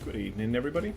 Good evening, everybody.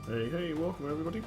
Hey, welcome everybody.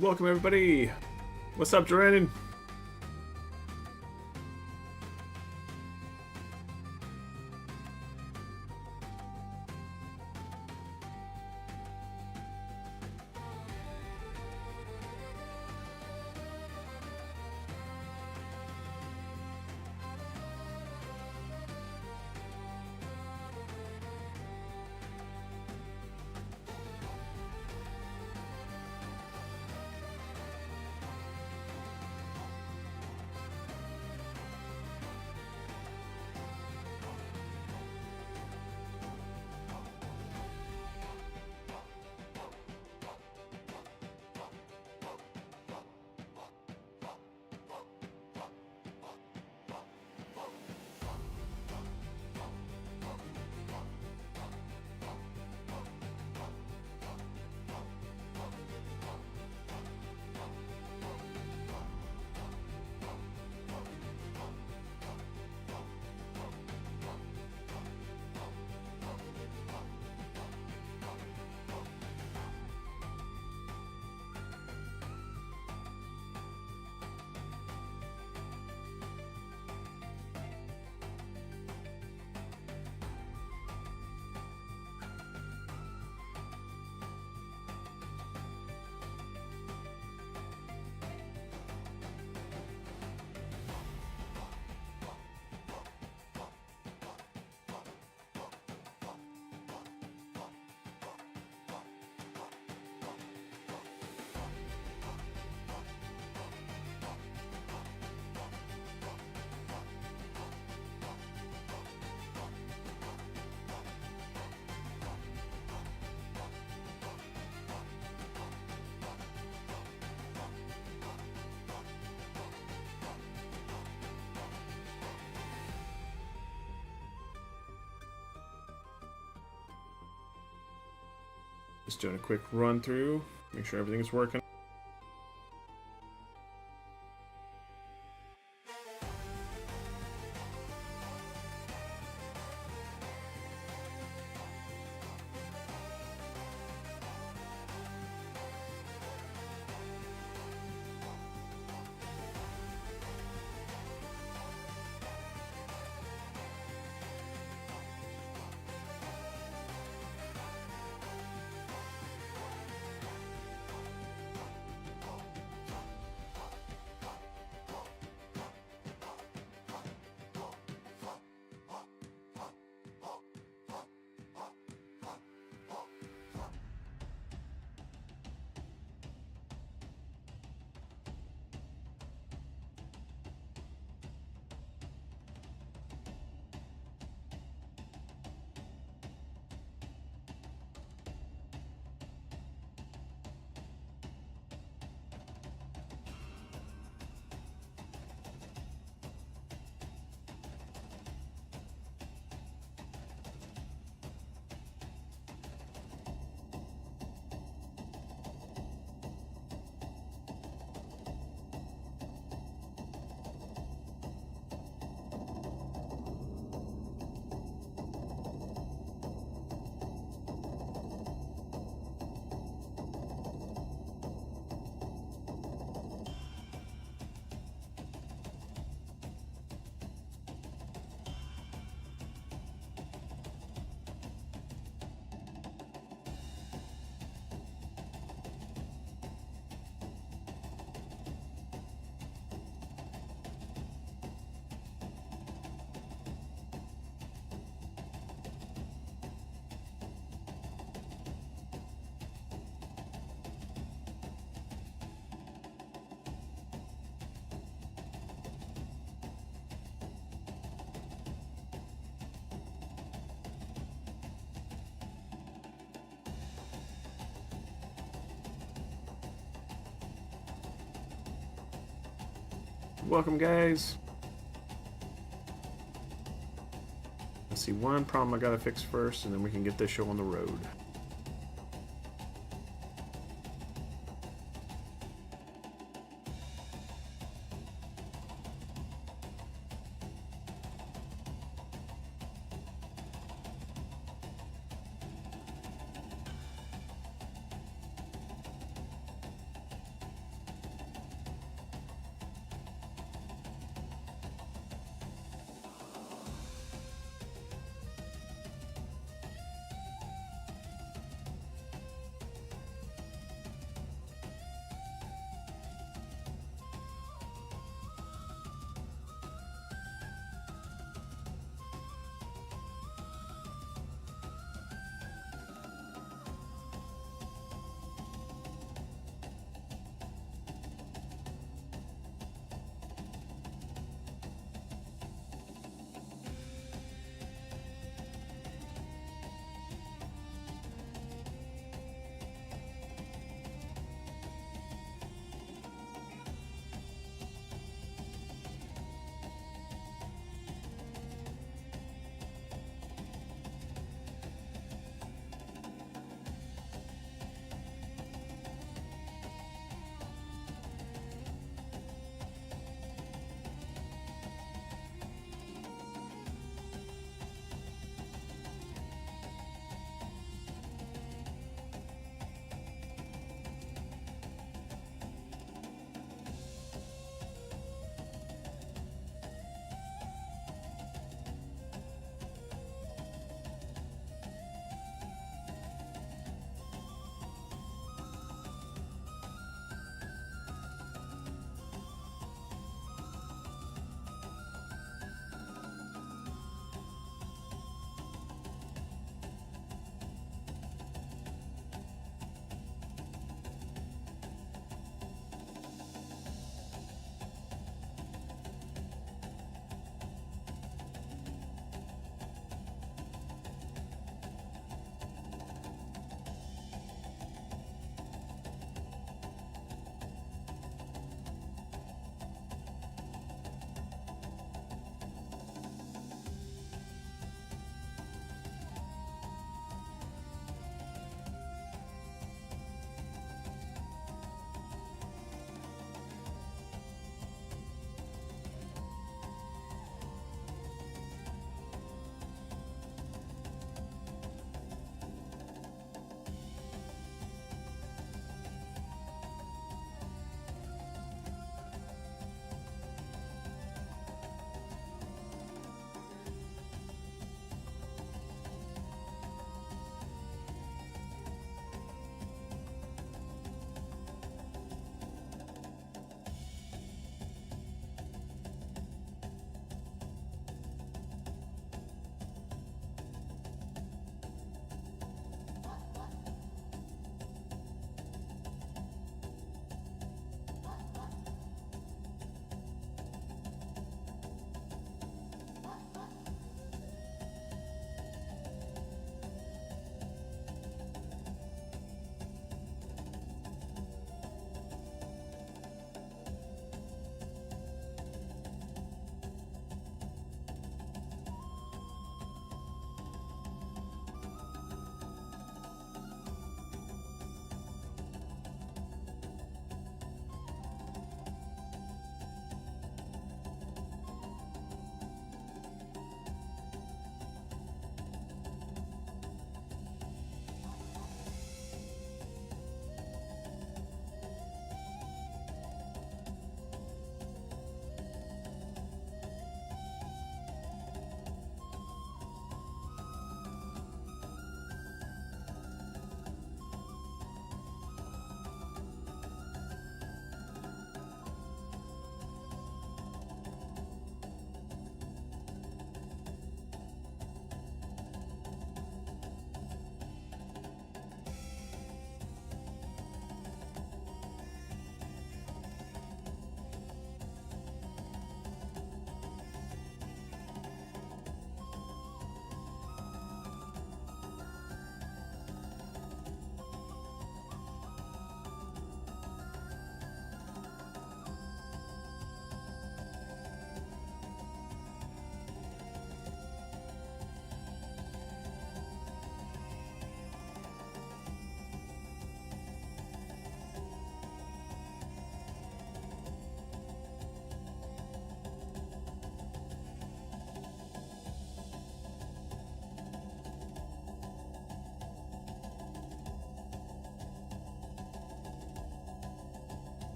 Welcome everybody. What's up, Duran? Just doing a quick run through, make sure everything's working. Welcome, guys. Let's see, one problem I gotta fix first, and then we can get this show on the road.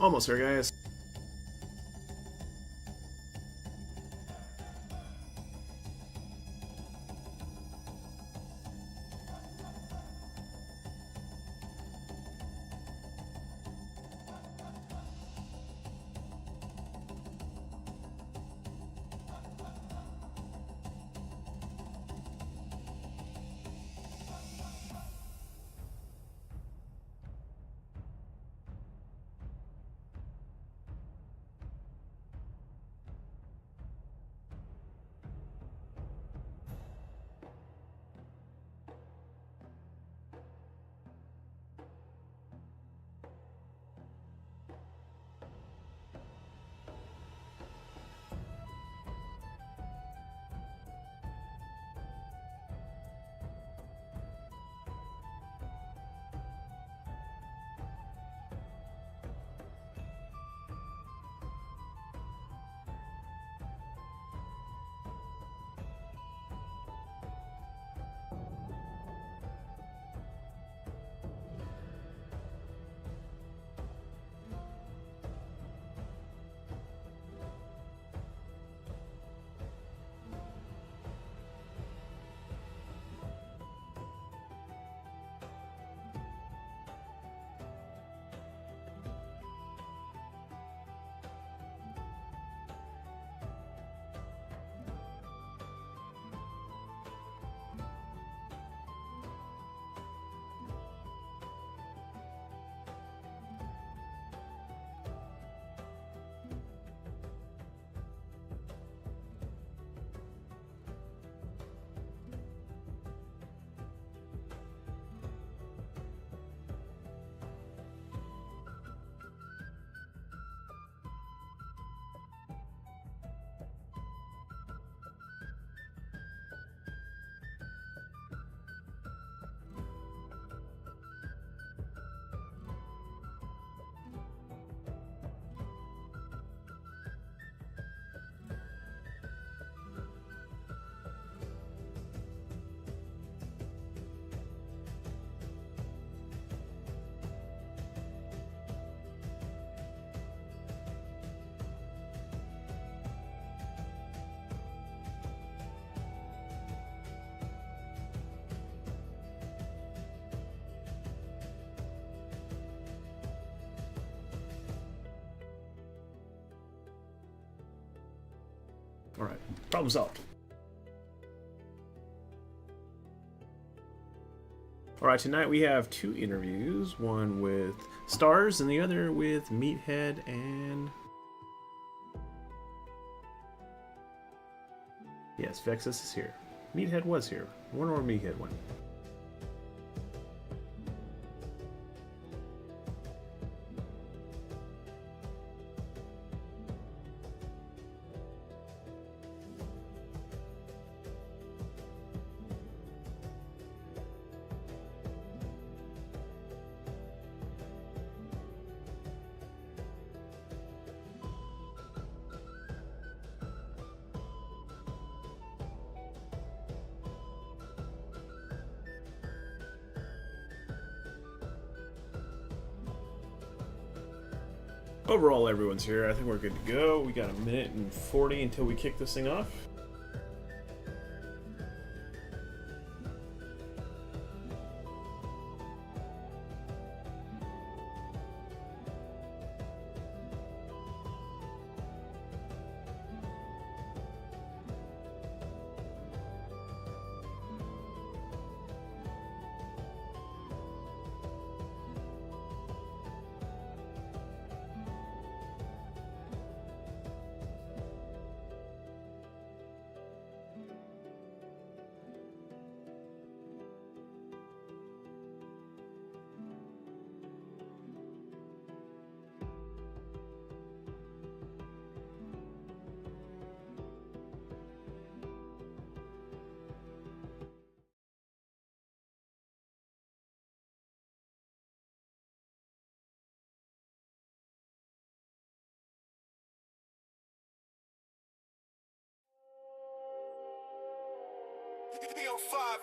Almost there, guys. Alright, problem solved. Alright, tonight we have 2 interviews, one with Stars and the other with Meathead and... Yes, Vexus is here. Meathead was here. I wonder where Meathead went. Overall, everyone's here. I think we're good to go. We got a minute and 40 until we kick this thing off. Yo, five.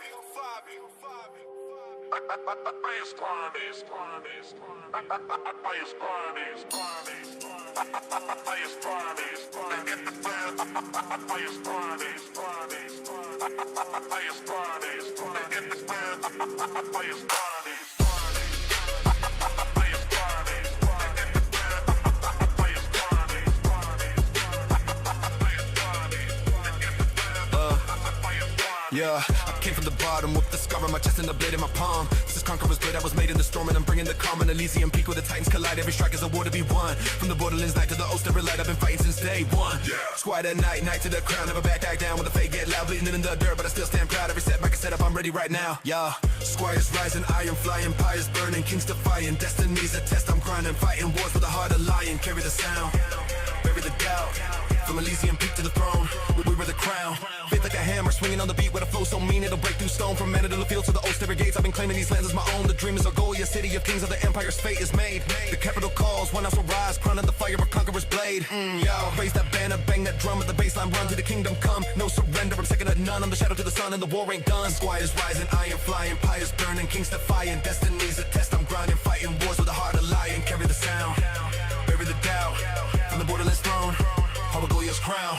Yeah, I came from the bottom with the scar on my chest and the blade in my palm. This is Conqueror's blade, I was made in the storm and I'm bringing the calm. An Elysium peak where the titans collide. Every strike is a war to be won. From the borderlands night to the Oster light, I've been fighting since day one. Yeah. Squad at night, night to the crown. Never back down when the fate get loud. Bleeding in the dirt, but I still stand proud. Every setback I set up, I'm ready right now. Yeah. Squires rising, iron flying, empires burning, kings defying. Destiny's a test, I'm grinding, fighting wars with a heart of lion. Carry the sound, bury the doubt. From Elysium peak to the throne, we wear the crown. Faith like a hammer, swinging on the beat with a flow so mean it'll break through stone. From Manor to the field to the Oster gates, I've been claiming these lands as my own. The dream is a goal, a city of kings of the empire's fate is made. The capital calls, one house will rise, crown in the fire of a conqueror's blade. Yo, raise that banner, bang that drum at the baseline, run to the kingdom come. No surrender, I'm second to none, I'm the shadow to the sun and the war ain't done. Squires rising, iron flying, empires burning, kings defying. Destiny's a test, I'm grinding, fighting wars with a heart of lion. Carry the sound, bury the doubt, from the borderlands throne. Foghladha's crown.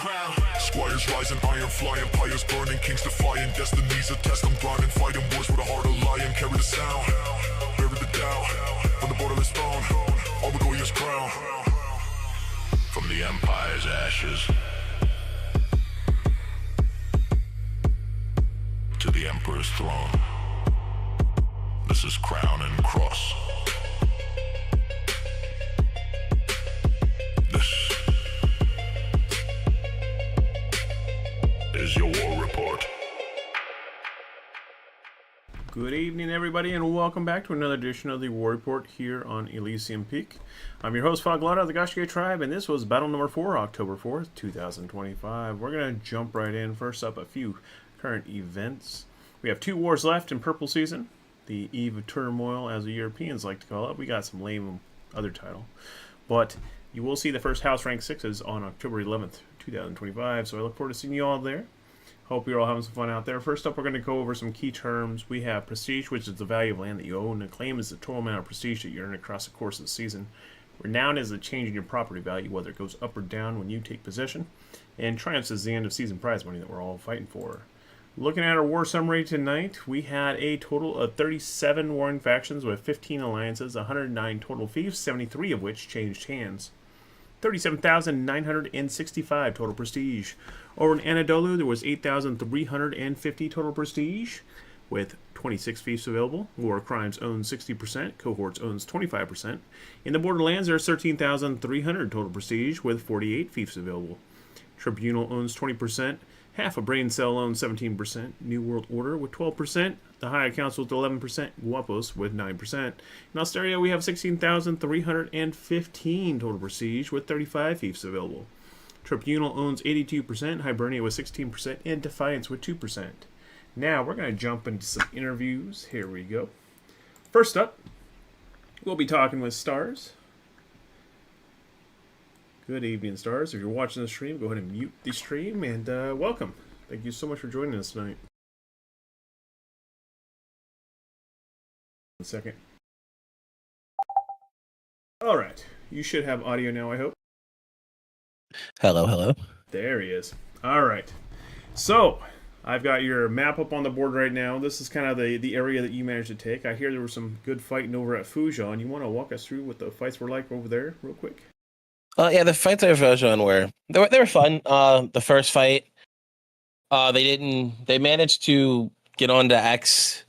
Squires rising, iron flying, empires burning, kings defying. Destiny's a test, I'm grinding, fighting wars with a heart of lion. Carry the sound, bury the doubt, from the borderless throne. Foghladha's crown. From the empire's ashes to the emperor's throne. This is crown and cross. This is your war report. Good evening, everybody, and welcome back to another edition of the War Report here on Elysium Peak. I'm your host, Foghladha of the Goshgay Tribe, and this was battle number 4, October 4th, 2025. We're going to jump right in. First up, a few current events. We have 2 wars left in Purple Season, the Eve of Turmoil, as the Europeans like to call it. We got some lame other title. But you will see the first House Rank 6s on October 11th, 2025, so I look forward to seeing you all there. Hope you're all having some fun out there. First up, we're going to go over some key terms. We have prestige, which is the value of land that you own. And claim is the total amount of prestige that you earn across the course of the season. Renown is the change in your property value, whether it goes up or down when you take possession. And triumphs is the end of season prize money that we're all fighting for. Looking at our war summary tonight, we had a total of 37 warring factions with 15 alliances, 109 total fiefs, 73 of which changed hands. 37,965 total prestige. Over in Anadolu, there was 8,350 total prestige, with 26 fiefs available. War Crimes owns 60%, Cohorts owns 25%. In the Borderlands, there's 13,300 total prestige, with 48 fiefs available. Tribunal owns 20%, Half a Brain Cell owns 17%, New World Order with 12%, the High Council with 11%, Guapos with 9%. In Australia, we have 16,315 total prestige, with 35 fiefs available. Tribunal owns 82%, Hibernia with 16%, and Defiance with 2%. Now, we're going to jump into some interviews. Here we go. First up, we'll be talking with Stars. Good evening, Stars. If you're watching the stream, go ahead and mute the stream, and welcome. Thank you so much for joining us tonight. 1 second. All right. You should have audio now, I hope. Hello, hello. There he is. All right. So, I've got your map up on the board right now. This is kind of the area that you managed to take. I hear there was some good fighting over at Foghladha. You want to walk us through what the fights were like over there real quick? Yeah, the fights at Foghladha were fun. The first fight, they managed to get onto X,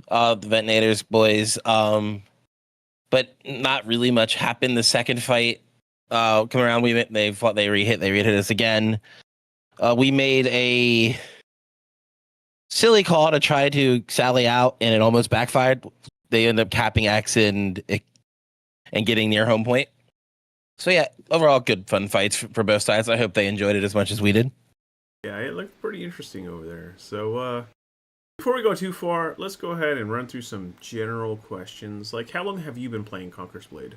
the Ventinators boys, but not really much happened. The second fight, come around, they rehit us again. We made a silly call to try to sally out, and it almost backfired. They ended up capping X and getting near home point. So yeah, overall good fun fights for both sides. I hope they enjoyed it as much as we did. Yeah, it looked pretty interesting over there. So before we go too far, let's go ahead and run through some general questions. Like, how long have you been playing Conqueror's Blade?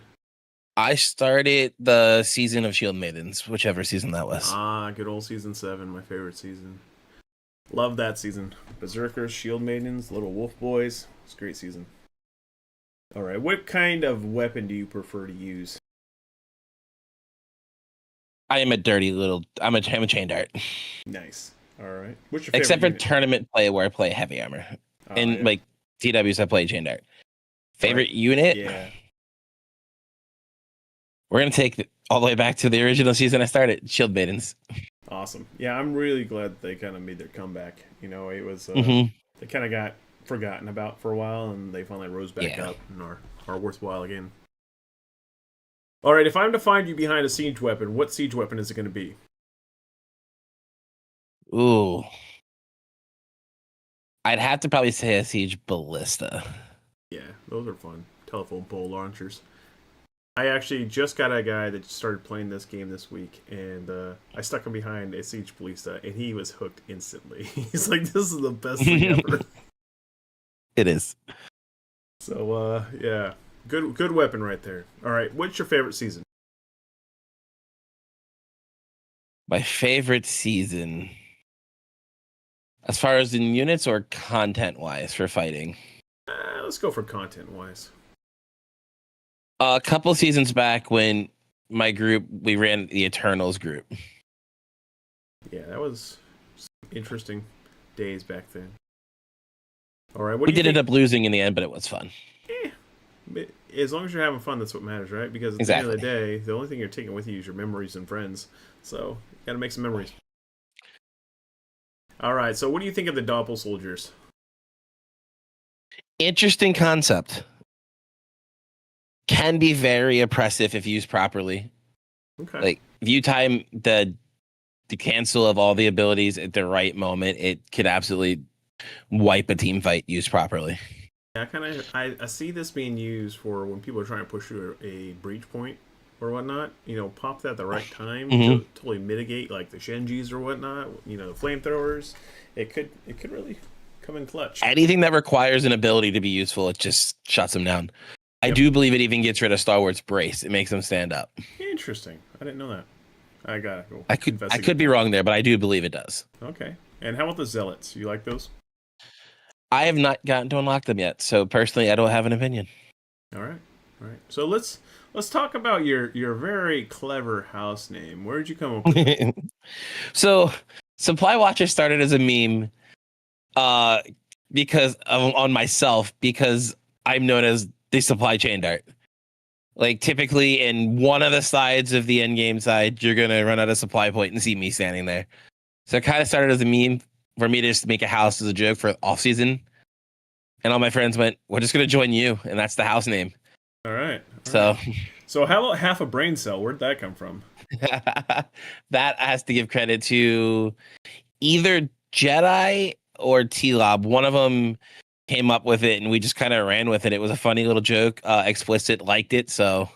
I started the season of Shield Maidens, whichever season that was. Good old season 7, my favorite season. Love that season. Berserkers, Shield Maidens, Little Wolf Boys. It's a great season. All right, what kind of weapon do you prefer to use? I am a dirty little. I'm a chain dart. Nice. All right. What's your favorite Except for unit? tournament play where I play heavy armor. And Yeah. like TWs, I play chain dart. Favorite Right. unit? Yeah. We're gonna take it all the way back to the original season I started. Shield Maidens. Awesome. Yeah, I'm really glad that they kind of made their comeback. You know, it was Mhm. they kind of got forgotten about for a while, and they finally rose back Yeah. up and are worthwhile again. All right, if I'm to find you behind a siege weapon, what siege weapon is it going to be? Ooh. I'd have to probably say a siege ballista. Yeah, those are fun. Telephone pole launchers. I actually just got a guy that started playing this game this week, and I stuck him behind a siege ballista, and he was hooked instantly. He's like, "This is the best thing ever." It is. So, yeah, good weapon right there. All right, what's your favorite season? My favorite season. As far as in units or content wise for fighting? Let's go for content wise. A couple seasons back when my group, we ran the Eternals group. Yeah, that was interesting days back then. All right, what We do you did think? end up losing in the end, but it was fun. As long as you're having fun, that's what matters, right? Because at the end of the day, the only thing you're taking with you is your memories and friends. So, you gotta make some memories. All right, so what do you think of the Doppel soldiers? Interesting concept. Can be very oppressive if used properly. Okay. Like if you time the cancel of all the abilities at the right moment, it could absolutely wipe a team fight used properly. Yeah, I see this being used for when people are trying to push through a breach point or whatnot. You know, pop that at the right time to totally mitigate like the Shenjis or whatnot. You know, the flamethrowers. It could really come in clutch. Anything that requires an ability to be useful, it just shuts them down. I do believe it even gets rid of Star Wars Brace. It makes them stand up. Interesting. I didn't know that. I gotta go. I could be wrong there, but I do believe it does. Okay. And how about the zealots? You like those? I have not gotten to unlock them yet, so personally, I don't have an opinion. All right. So let's talk about your very clever house name. Where did you come up with it? So, Supply Watcher started as a meme, because on myself because I'm known as the supply chain dart. Like typically in one of the sides of the end game side, you're gonna run out of supply point and see me standing there. So it kind of started as a meme for me to just make a house as a joke for off season. And all my friends went, "We're just gonna join you," and that's the house name. All right. So how about half a brain cell? Where'd that come from? that has to give credit to either Jedi or T-Lob. One of them came up with it, and we just kind of ran with it. It was a funny little joke. Explicit liked it, so.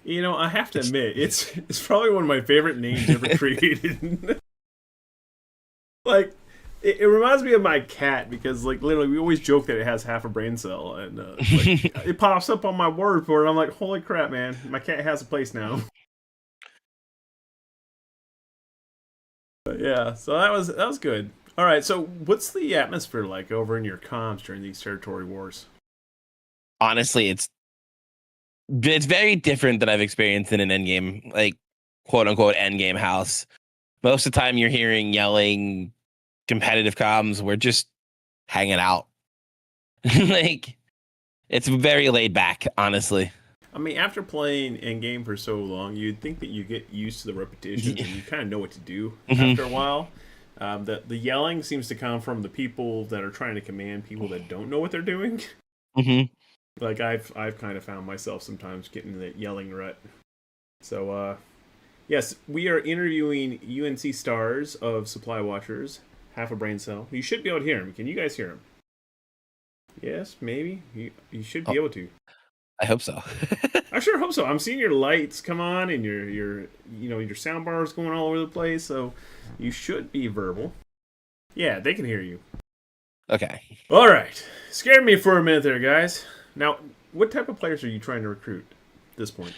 You know, I have to admit, it's probably one of my favorite names ever created. Like, it reminds me of my cat because, like, literally, we always joke that it has half a brain cell, and like, it pops up on my war report. And I'm like, holy crap, man! My cat has a place now. But yeah, so that was good. All right, so what's the atmosphere like over in your comms during these territory wars? Honestly, it's very different than I've experienced in an endgame, like quote unquote endgame house. Most of the time, you're hearing yelling, competitive comms. We're just hanging out. Like it's very laid back, honestly. I mean, after playing endgame for so long, you'd think that you get used to the repetitions and you kind of know what to do after a while. The yelling seems to come from the people that are trying to command people that don't know what they're doing. Like I've kind of found myself sometimes getting in that yelling rut. So yes, we are interviewing UNC stars of Supply Watchers, half a brain cell. You should be able to hear him. Can you guys hear him? Yes, maybe. You should be able to. I hope so. I sure hope so. I'm seeing your lights come on and your sound bars going all over the place, so you should be verbal. Yeah, they can hear you. Okay. All right. Scared me for a minute there, guys. Now, what type of players are you trying to recruit at this point?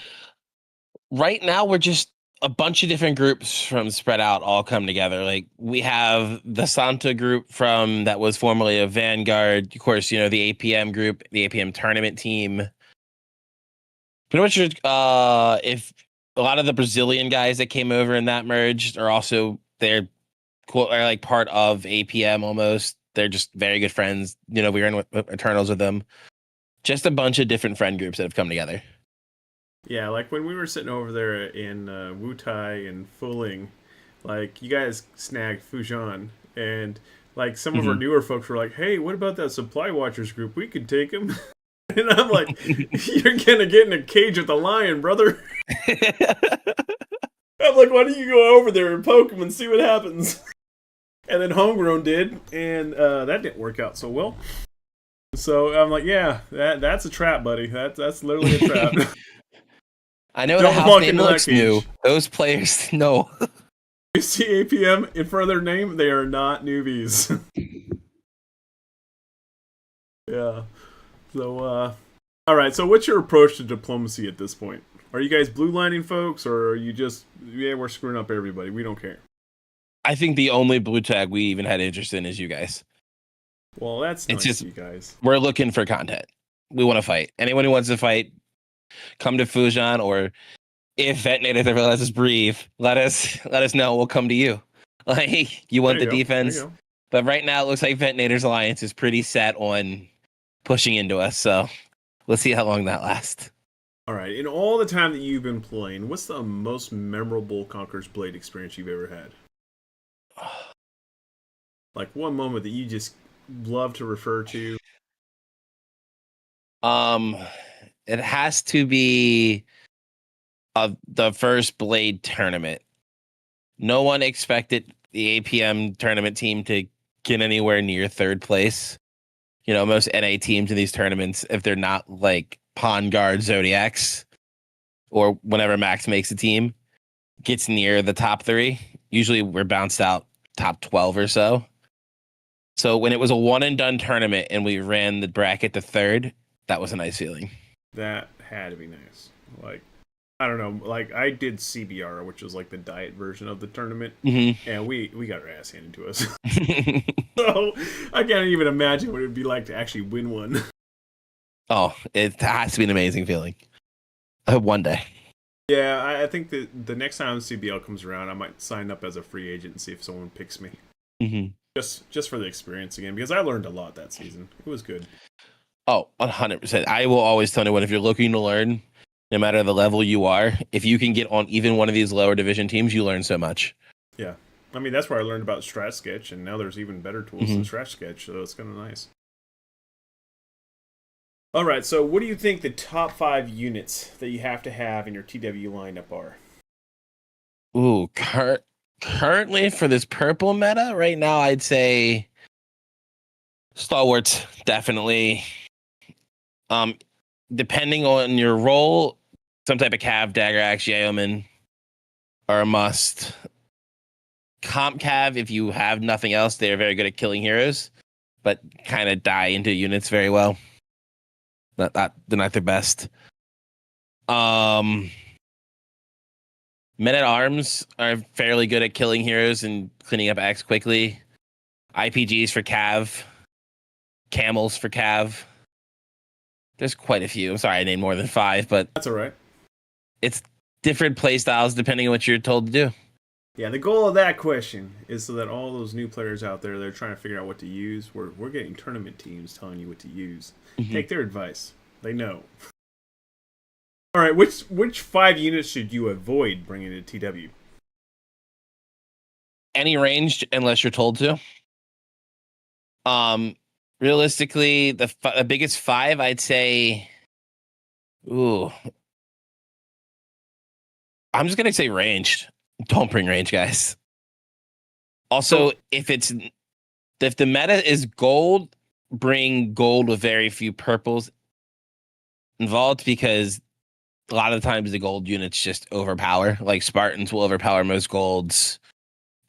Right now, we're just a bunch of different groups from spread out all come together. Like we have the Santa group from that was formerly a Vanguard. Of course, the APM group, the APM tournament team. Pretty much, if a lot of the Brazilian guys that came over and that merged are also they're cool, are like part of APM almost. They're just very good friends. We were in Eternals with them. Just a bunch of different friend groups that have come together. Yeah, like when we were sitting over there in Wutai and Fuling, like you guys snagged Fujian, and like some of our newer folks were like, "Hey, what about that Supply Watchers group? We could take them." And I'm like, "You're gonna get in a cage with a lion, brother." I'm like, "Why don't you go over there and poke him and see what happens?" And then Homegrown did, and that didn't work out so well. So I'm like, "Yeah, that's a trap, buddy. That's literally a trap." I know Don't the house walk name into that looks new. cage. Those players, no. You see APM in front of their name, they are not newbies. Yeah. So, all right. So, what's your approach to diplomacy at this point? Are you guys blue lining folks, or are you just, yeah, we're screwing up everybody. We don't care. I think the only blue tag we even had interest in is you guys. Well, that's nice, just you guys. We're looking for content. We want to fight. Anyone who wants to fight, come to Fujian, or if Vetnators ever lets us breathe, let us know. We'll come to you. Like you want the defense, but right now it looks like Vetnators Alliance is pretty set on pushing into us. So let's see how long that lasts. All right. In all the time that you've been playing, what's the most memorable Conqueror's Blade experience you've ever had? Like one moment that you just love to refer to. It has to be the first Blade tournament. No one expected the APM tournament team to get anywhere near third place. Most NA teams in these tournaments, if they're not like Pawn Guard Zodiacs or whenever Max makes a team, gets near the top 3. Usually we're bounced out top 12 or so. So when it was a one and done tournament and we ran the bracket to third, that was a nice feeling. That had to be nice. Like, I don't know, like I did CBR, which was like the diet version of the tournament, and we got our ass handed to us. So I can't even imagine what it would be like to actually win one. Oh, it has to be an amazing feeling. One day. Yeah, I think that the next time CBL comes around, I might sign up as a free agent and see if someone picks me. Just for the experience again, because I learned a lot that season. It was good. Oh, 100%. I will always tell anyone, if you're looking to learn, no matter the level you are, if you can get on even one of these lower division teams, you learn so much. Yeah. I mean, that's where I learned about Strat Sketch, and now there's even better tools than Strat Sketch, so it's kind of nice. All right, so what do you think the top 5 units that you have to have in your TW lineup are? Ooh, currently for this purple meta right now, I'd say Stalwarts, definitely. Depending on your role, some type of Cav, Dagger Axe, Yeoman are a must. Comp Cav, if you have nothing else, they're very good at killing heroes, but kind of die into units very well. They're not their best. Men at Arms are fairly good at killing heroes and cleaning up X quickly. IPGs for Cav. Camels for Cav. There's quite a few. I'm sorry I named more than 5, but that's all right. It's different play styles depending on what you're told to do. Yeah, the goal of that question is so that all those new players out there, they're trying to figure out what to use. We're getting tournament teams telling you what to use. Take their advice. They know. All right, which 5 units should you avoid bringing to TW? Any ranged, unless you're told to. Realistically, the biggest 5, I'd say. Ooh, I'm just gonna say ranged. Don't bring range, guys. Also, if the meta is gold, bring gold with very few purples involved, because a lot of the times the gold units just overpower. Like Spartans will overpower most golds.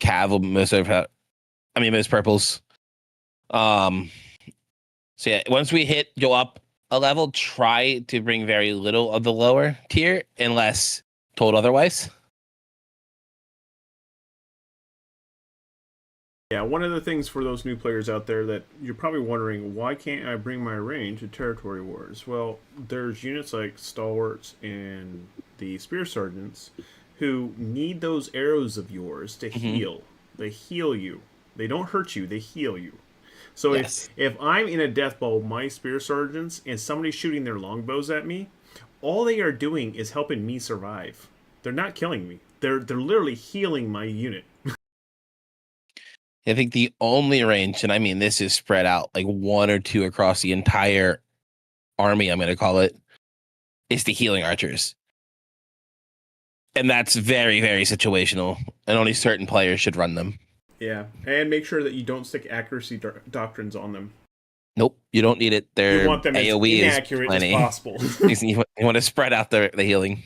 Cav will most purples. So yeah, once we go up a level, try to bring very little of the lower tier unless told otherwise. Yeah, one of the things for those new players out there that you're probably wondering, why can't I bring my range to territory wars? Well, there's units like stalwarts and the spear sergeants who need those arrows of yours to Hmm. heal. They heal you. They don't hurt you. They heal you. So Yes. if I'm in a death bowl, my spear sergeants, and somebody's shooting their longbows at me, all they are doing is helping me survive. They're not killing me. They're literally healing my unit. I think the only range, and I mean this is spread out like one or two across the entire army, I'm going to call it, is the healing archers. And that's very, very situational, and only certain players should run them. Yeah, and make sure that you don't stick accuracy doctrines on them. Nope, you don't need it. You Their want them as AoE is inaccurate as plenty. possible. You want to spread out the healing.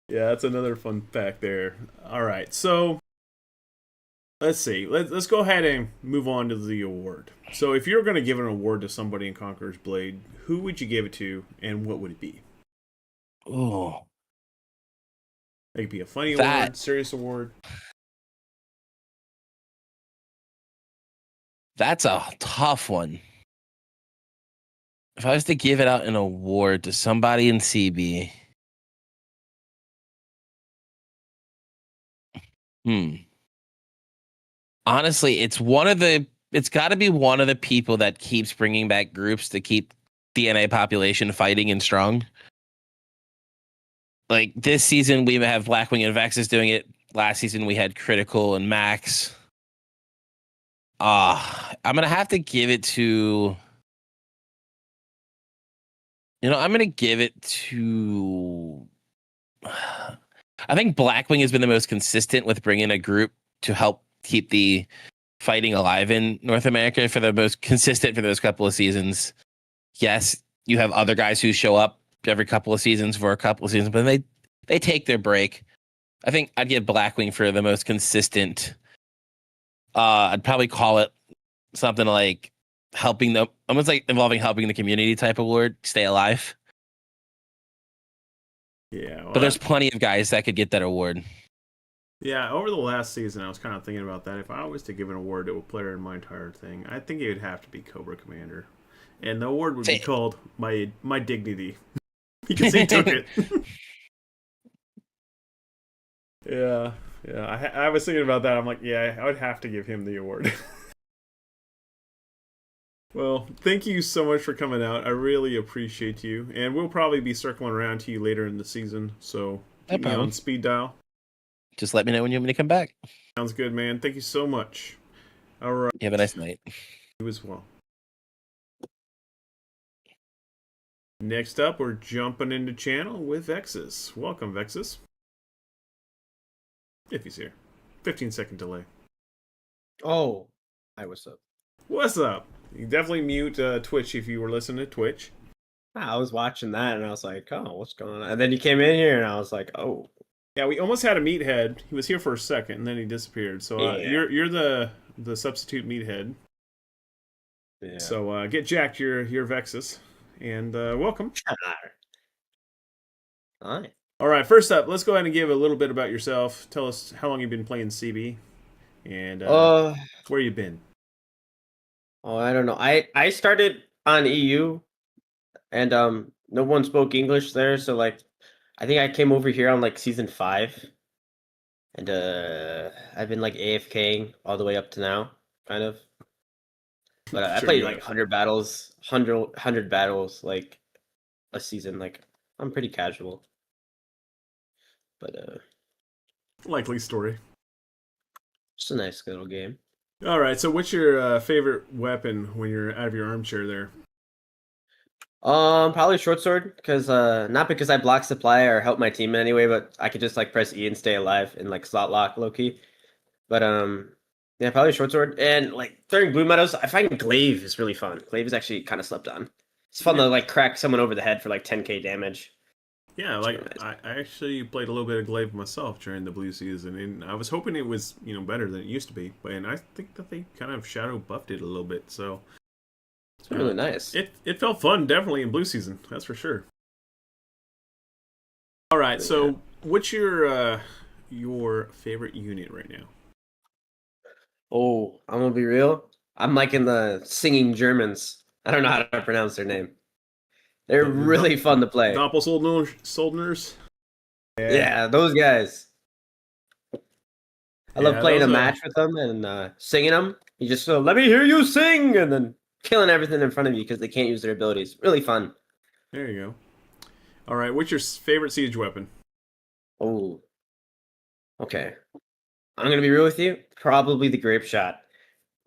Yeah, that's another fun fact there. All right, so let's see. Let's go ahead and move on to the award. So, if you're going to give an award to somebody in Conqueror's Blade, who would you give it to, and what would it be? Oh, It could be a funny That- award, serious award. that's a tough one. If I was to give it out an award to somebody in CB, honestly, it's got to be one of the people that keeps bringing back groups to keep DNA population fighting and strong. Like this season, we have Blackwing and Vexus doing it. Last season, we had Critical and Max. I'm gonna have to give it to. I'm gonna give it to. I think Blackwing has been the most consistent with bringing a group to help keep the fighting alive in North America for the most consistent for those couple of seasons. Yes, you have other guys who show up every couple of seasons for a couple of seasons, but they take their break. I think I'd give Blackwing for the most consistent. I'd probably call it something like helping them, almost like involving helping the community type award, stay alive. Yeah, well, But there's plenty of guys that could get that award. yeah. Over the last season, I was kind of thinking about that. If I was to give an award to a player in my entire thing, I think it would have to be Cobra Commander, and the award would be called my dignity because he took it. Yeah, yeah. I was thinking about that. I'm like, yeah, I would have to give him the award. Well, thank you so much for coming out. I really appreciate you, and we'll probably be circling around to you later in the season. So keep me on speed dial. Just let me know when you want me to come back. Sounds good, man. Thank you so much. All right. You have a nice night. You as well. Next up, we're jumping into channel with Vexus. Welcome, Vexus. If he's here. 15-second delay. Oh, hi, what's up? What's up? You can definitely mute Twitch if you were listening to Twitch. I was watching that and I was like, oh, what's going on? And then you came in here and I was like, oh. Yeah, we almost had a meathead. He was here for a second and then he disappeared. So Yeah. you're the substitute meathead. Yeah. So get jacked, your Vexus, and welcome. Hi. All right, first up, let's go ahead and give a little bit about yourself. Tell us how long you've been playing CB, and where you've been. Oh, I don't know. I started on EU, and no one spoke English there, so like, I think I came over here on like season 5, and I've been like AFKing all the way up to now, kind of. But I Sure played you like have. 100 battles like a season. Like I'm pretty casual. But Likely story. it's a nice little game. All right, so what's your favorite weapon when you're out of your armchair there? Probably short sword, because not because I block supply or help my team in any way, but I could just like press E and stay alive and like slot lock low key. But yeah, probably short sword. And like during blue meadows, I find glaive is really fun. Glaive is actually kind of slept on. It's fun to like crack someone over the head for like 10k damage. Yeah, like I actually played a little bit of glaive myself during the blue season, and I was hoping it was better than it used to be, but and I think that they kind of shadow buffed it a little bit, so It's really nice. it felt fun definitely in blue season, that's for sure. All right, so what's your favorite unit right now? Oh, I'm gonna be real. I'm liking the singing Germans. I don't know how to pronounce their name. They're The really fun to play. Doppelsoldners. Yeah, Yeah, those guys. I love yeah, playing those a match with them and singing them. You just let me hear you sing, and then killing everything in front of you because they can't use their abilities. Really fun. there you go. All right, what's your favorite siege weapon? Oh, okay. I'm gonna be real with you. Probably the grape shot.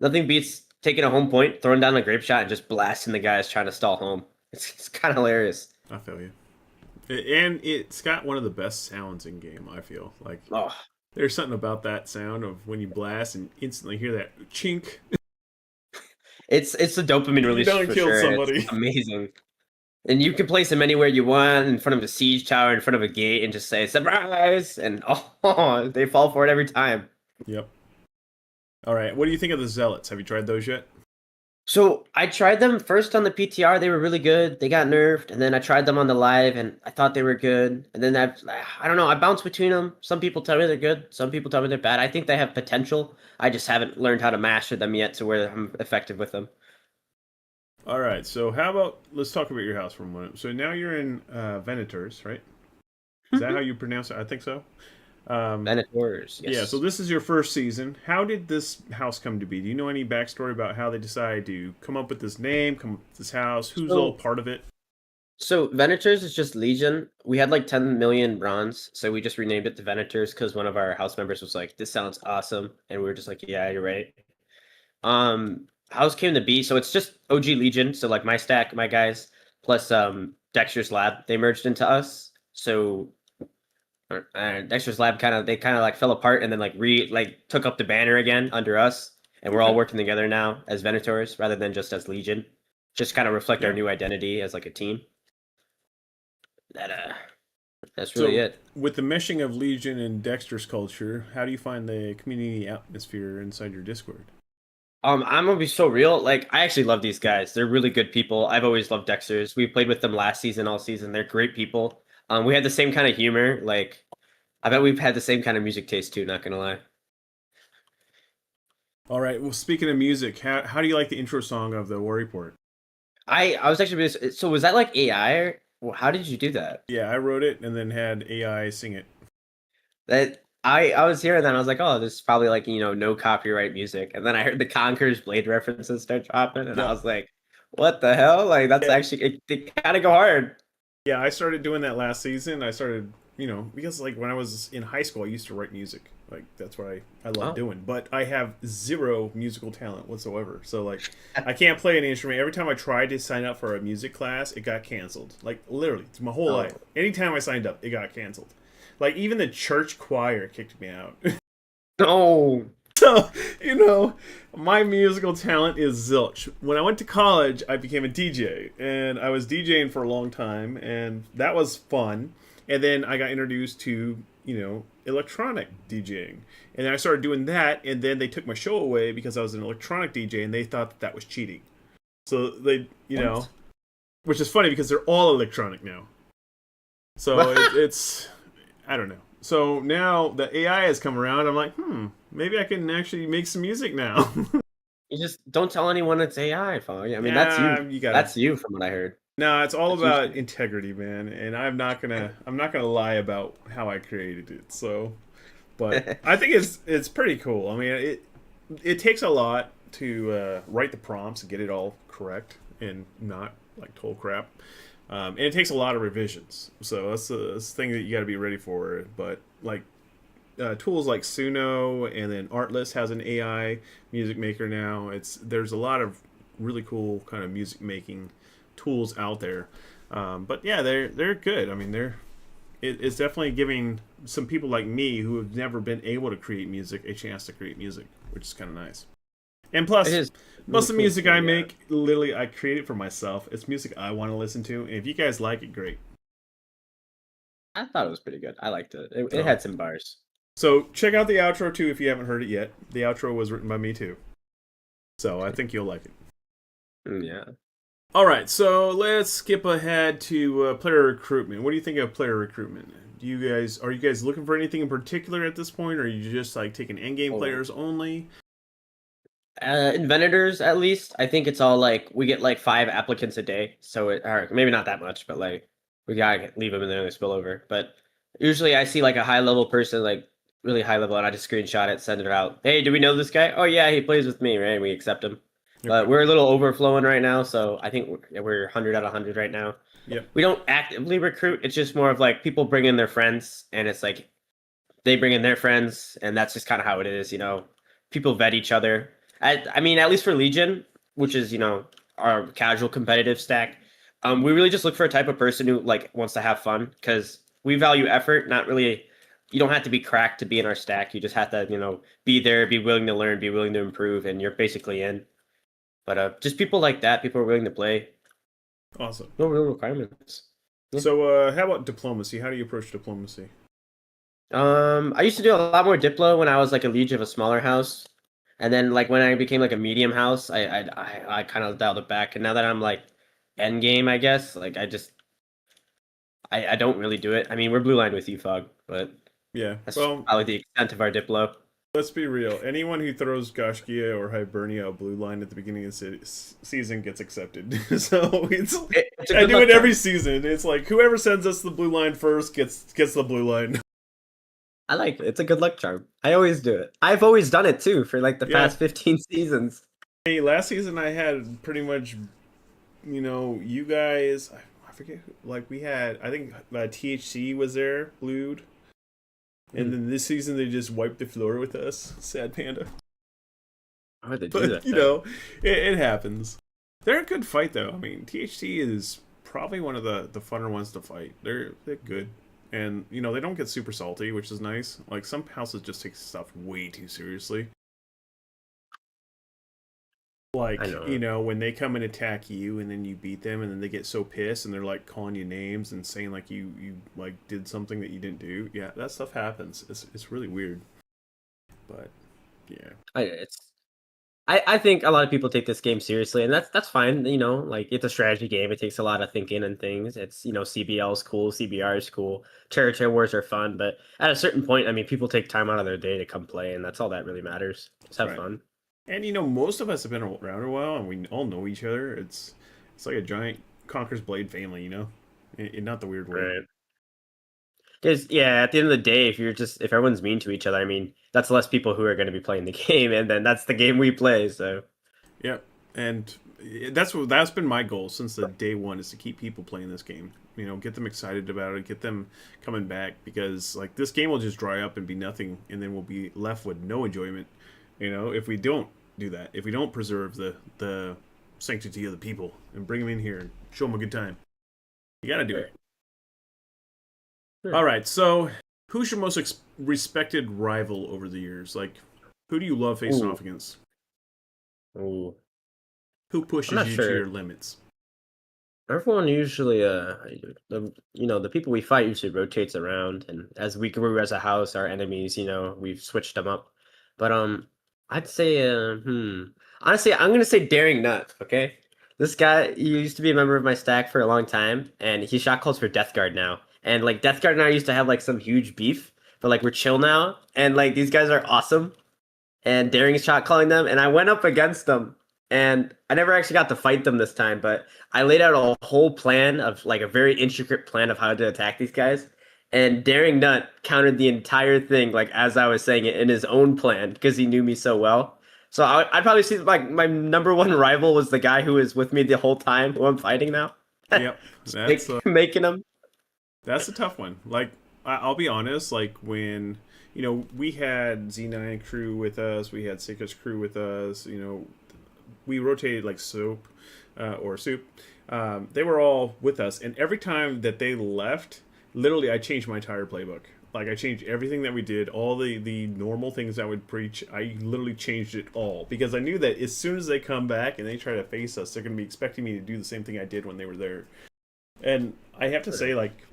Nothing beats taking a home point, throwing down a grape shot, and just blasting the guys trying to stall home. It's kind of hilarious. I feel you. And it's got one of the best sounds in game. I feel like Oh, there's something about that sound of when you blast and instantly hear that chink. it's a dopamine You release done for killed sure. It's somebody. amazing. And you can place them anywhere you want, in front of a siege tower, in front of a gate, and just say surprise, and oh, they fall for it every time. Yep. All right. What do you think of the zealots? Have you tried those yet? So I tried them first on the PTR. They were really good. They got nerfed, and then I tried them on the live, and I thought they were good. And then I don't know. I bounce between them. Some people tell me they're good. Some people tell me they're bad. I think they have potential. I just haven't learned how to master them yet to where I'm effective with them. All right. So how about let's talk about your house for a moment. So now you're in Venators, right? Is that how you pronounce it? I think so. Venators, Yeah, so yes. this is your first season. How did this house come to be? Do you know any backstory about how they decided to come up with this name, come up with this house? Who's all So part of it? So Venators is just Legion. We had like 10 million bronze, so we just renamed it to Venators because one of our house members was like, "This sounds awesome," and we were just like, "Yeah, you're right." House came to be, so it's just OG Legion. So like my stack, my guys, plus Dexter's Lab, they merged into us. So Dexter's Lab kind of like fell apart and then like took up the banner again under us, and we're all Okay. working together now as Venators rather than just as Legion. Just kind of reflect our Yeah. new identity as like a team. That that's really So it. with the meshing of Legion and Dexter's culture, how do you find the community atmosphere inside your Discord? I'm gonna be so real. Like, I actually love these guys. They're really good people. I've always loved Dexters. We played with them last season, all season. They're great people. We had the same kind of humor. Like, I bet we've had the same kind of music taste too. Not gonna lie. All right. Well, speaking of music, how do you like the intro song of the War Report? I was actually so was that like AI? Well, how did you do that? Yeah, I wrote it and then had AI sing it. That I was hearing that and I was like, oh, this is probably like no copyright music. And then I heard the Conqueror's Blade references start dropping, and I Yep. was like, what the hell? Like, that's Yeah, actually they kind of go hard. yeah, I started doing that last season. I started, because like when I was in high school, I used to write music. Like that's what I love Oh. doing. But I have zero musical talent whatsoever. So like I can't play any instrument. Every time I tried to sign up for a music class, it got canceled. Like literally, it's my whole Oh. life. Anytime I signed up, it got canceled. Like even the church choir kicked me out. No. So, my musical talent is zilch. When I went to college, I became a DJ, and I was DJing for a long time, and that was fun. And then I got introduced to, electronic DJing. And then I started doing that, and then they took my show away because I was an electronic DJ, and they thought that was cheating. So they, What? which is funny because they're all electronic now. So it's, I don't know. So now the AI has come around. I'm like, maybe I can actually make some music now. You just don't tell anyone it's AI, Fog. I mean, that's Yeah, you. you gotta. That's you from what I heard. No, it's all That's you. about integrity, man. And I'm not gonna lie about how I created it. So, but I think it's pretty cool. I mean, it takes a lot to write the prompts and get it all correct and not like total crap. And it takes a lot of revisions. So that's the thing that you got to be ready for. But like tools like Suno and then Artlist has an AI music maker now. There's a lot of really cool kind of music making tools out there. But yeah, they're good. I mean, it's definitely giving some people like me who have never been able to create music a chance to create music, which is kind of nice. And It plus, is most really of the cool to music see, I yeah. make, literally, I create it for myself. It's music I want to listen to, and if you guys like it, great. I thought it was pretty good. I liked it. It So, had some bars. so check out the outro too if you haven't heard it yet. The outro was written by me too, so I think you'll like it. Yeah. All right, so let's skip ahead to player recruitment. What do you think of player recruitment? Are you guys looking for anything in particular at this point, or are you just like taking endgame Oh, players only? Inventors, at least. I think it's all like we get like 5 applicants a day, so or maybe not that much, but like we gotta leave them in there and they spill over. But usually, I see like a high level person, like really high level, and I just screenshot it, send it out. Hey, do we know this guy? Oh yeah, he plays with me, right? And we accept him. But Okay. we're a little overflowing right now, so I think we're 100 out of 100 right now. Yep. We don't actively recruit. It's just more of like people bring in their friends, and it's like they bring in their friends, and that's just kind of how it is. People vet each other. I mean, at least for Legion, which is our casual competitive stack, we really just look for a type of person who like wants to have fun because we value effort, not really. You don't have to be cracked to be in our stack. You just have to be there, be willing to learn, be willing to improve, and you're basically in. But just people like that, people are willing to play. Awesome. No real requirements. Yeah. So, how about diplomacy? How do you approach diplomacy? I used to do a lot more Diplo when I was like a liege of a smaller house, and then like when I became like a medium house, I kind of dialed it back. And now that I'm like end game, I guess like I don't really do it. I mean, we're blue line with you, Fog, but Yeah. that's Well, probably the extent of our Diplo. let's be real. Anyone who throws Gashgia or Hibernia a blue line at the beginning of the season gets accepted. So It's a I good do luck it every charm. season. It's like whoever sends us the blue line first gets the blue line. I like it. It's a good luck charm. I always do it. I've always done it too for like the Yeah. past 15 seasons. Hey, last season I had pretty much, you guys. I forget. Like we had, I think THC was there, blued, and then this season they just wiped the floor with us. Sad panda. Why would they do But that? Though? it happens. They're a good fight though. I mean, THC is probably one of the funner ones to fight. They're good. And they don't get super salty, which is nice. Like some houses just take stuff way too seriously. Like, I know. when they come and attack you and then you beat them and then they get so pissed and they're like calling you names and saying like you like did something that you didn't do. Yeah, that stuff happens. It's really weird. But yeah. I think a lot of people take this game seriously, and that's fine. Like it's a strategy game. It takes a lot of thinking and things. It's CBL is cool, CBR is cool, territory wars are fun, but at a certain point, I mean, people take time out of their day to come play, and that's all that really matters. Just have Right. fun. And most of us have been around a while and we all know each other. It's like a giant Conqueror's Blade family, in not the weird way. Right. Because yeah, at the end of the day, if everyone's mean to each other, I mean, that's less people who are going to be playing the game, and then that's the game we play. So Yeah, and that's been my goal since the day one is to keep people playing this game. Get them excited about it, get them coming back because like this game will just dry up and be nothing, and then we'll be left with no enjoyment. If we don't do that, if we don't preserve the sanctity of the people and bring them in here and show them a good time, you got to do it. Sure. All right, so who's your most respected rival over the years? Like, who do you love facing Ooh. off against? Ooh. Who I'm pushes not you to sure. your limits? Everyone usually, the people we fight usually rotates around, and as we grew as a house, our enemies, we've switched them up. But I'd say, honestly, I'm gonna say Daring Nut. Okay, this guy, he used to be a member of my stack for a long time, and he shot calls for Death Guard now. And like Death Guard and I used to have like some huge beef, but like we're chill now, and like these guys are awesome and Daring shot calling them, and I went up against them, and I never actually got to fight them this time, but I laid out a whole plan of like a very intricate plan of how to attack these guys, and Daring Nut countered the entire thing like as I was saying it in his own plan because he knew me so well. So I'd probably see like my number one rival was the guy who was with me the whole time who I'm fighting now. Yep, Making him. that's a tough one. Like, I'll be honest. Like when we had Z9 crew with us, we had Seika's crew with us. We rotated like soap or soup. They were all with us, and every time that they left, literally, I changed my entire playbook. Like I changed everything that we did, all the normal things I would preach. I literally changed it all because I knew that as soon as they come back and they try to face us, they're going to be expecting me to do the same thing I did when they were there. And I have to say, like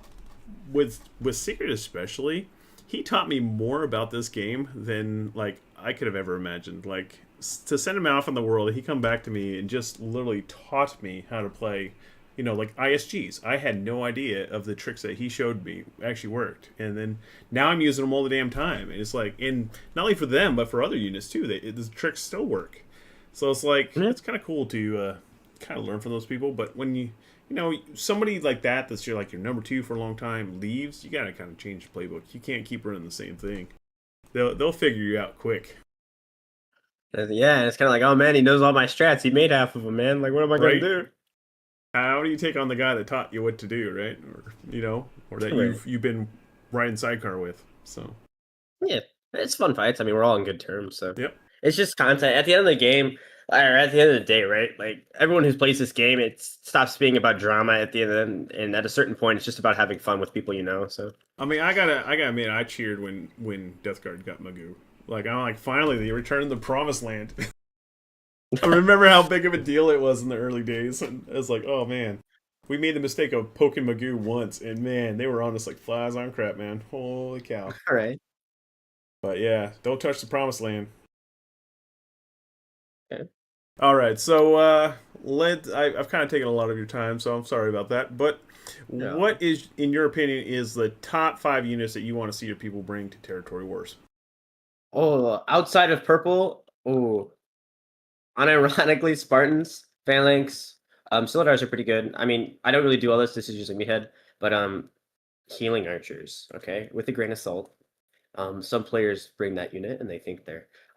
with Secret especially, he taught me more about this game than like I could have ever imagined. Like to send him off in the world, he come back to me and just literally taught me how to play. Like ISGs. I had no idea of the tricks that he showed me actually worked, and then now I'm using them all the damn time. And it's like, and not only for them, but for other units too. The tricks still work. So it's like Yeah. it's kind of cool to kind of learn from those people. But when somebody like that's your number two for a long time leaves, you gotta kind of change the playbook. You can't keep running the same thing. They'll figure you out quick, Yeah, and it's kind of like, oh man, he knows all my strats. He made half of them, man. Like, what am I gonna right? do? How do you take on the guy that taught you what to do, right? Or that Right. you've been riding sidecar with. So Yeah, it's fun fights. I mean, we're all on good terms, so yep. it's just content. At the end of the game, or at the end of the day, right? Like everyone who plays this game, it stops being about drama at the end, and at a certain point, it's just about having fun with people you know. So I mean, I gotta admit, I cheered when Death Guard got Magoo. Like I'm like, finally, they returned the Promised Land. I remember how big of a deal it was in the early days, and I was like, oh man, we made the mistake of poking Magoo once, and man, they were on us like flies on crap, man. Holy cow! all right. But yeah, don't touch the Promised Land. Okay. All right, so I've kind of taken a lot of your time, so I'm sorry about that. But Yeah. what is, in your opinion, is the top 5 units that you want to see your people bring to Territory Wars? Oh, outside of purple, oh, unironically, Spartans, Phalanx, Solidars are pretty good. I mean, I don't really do all this. This is usually meathead, but healing archers. Okay, with a grain of salt. Some players bring that unit and they think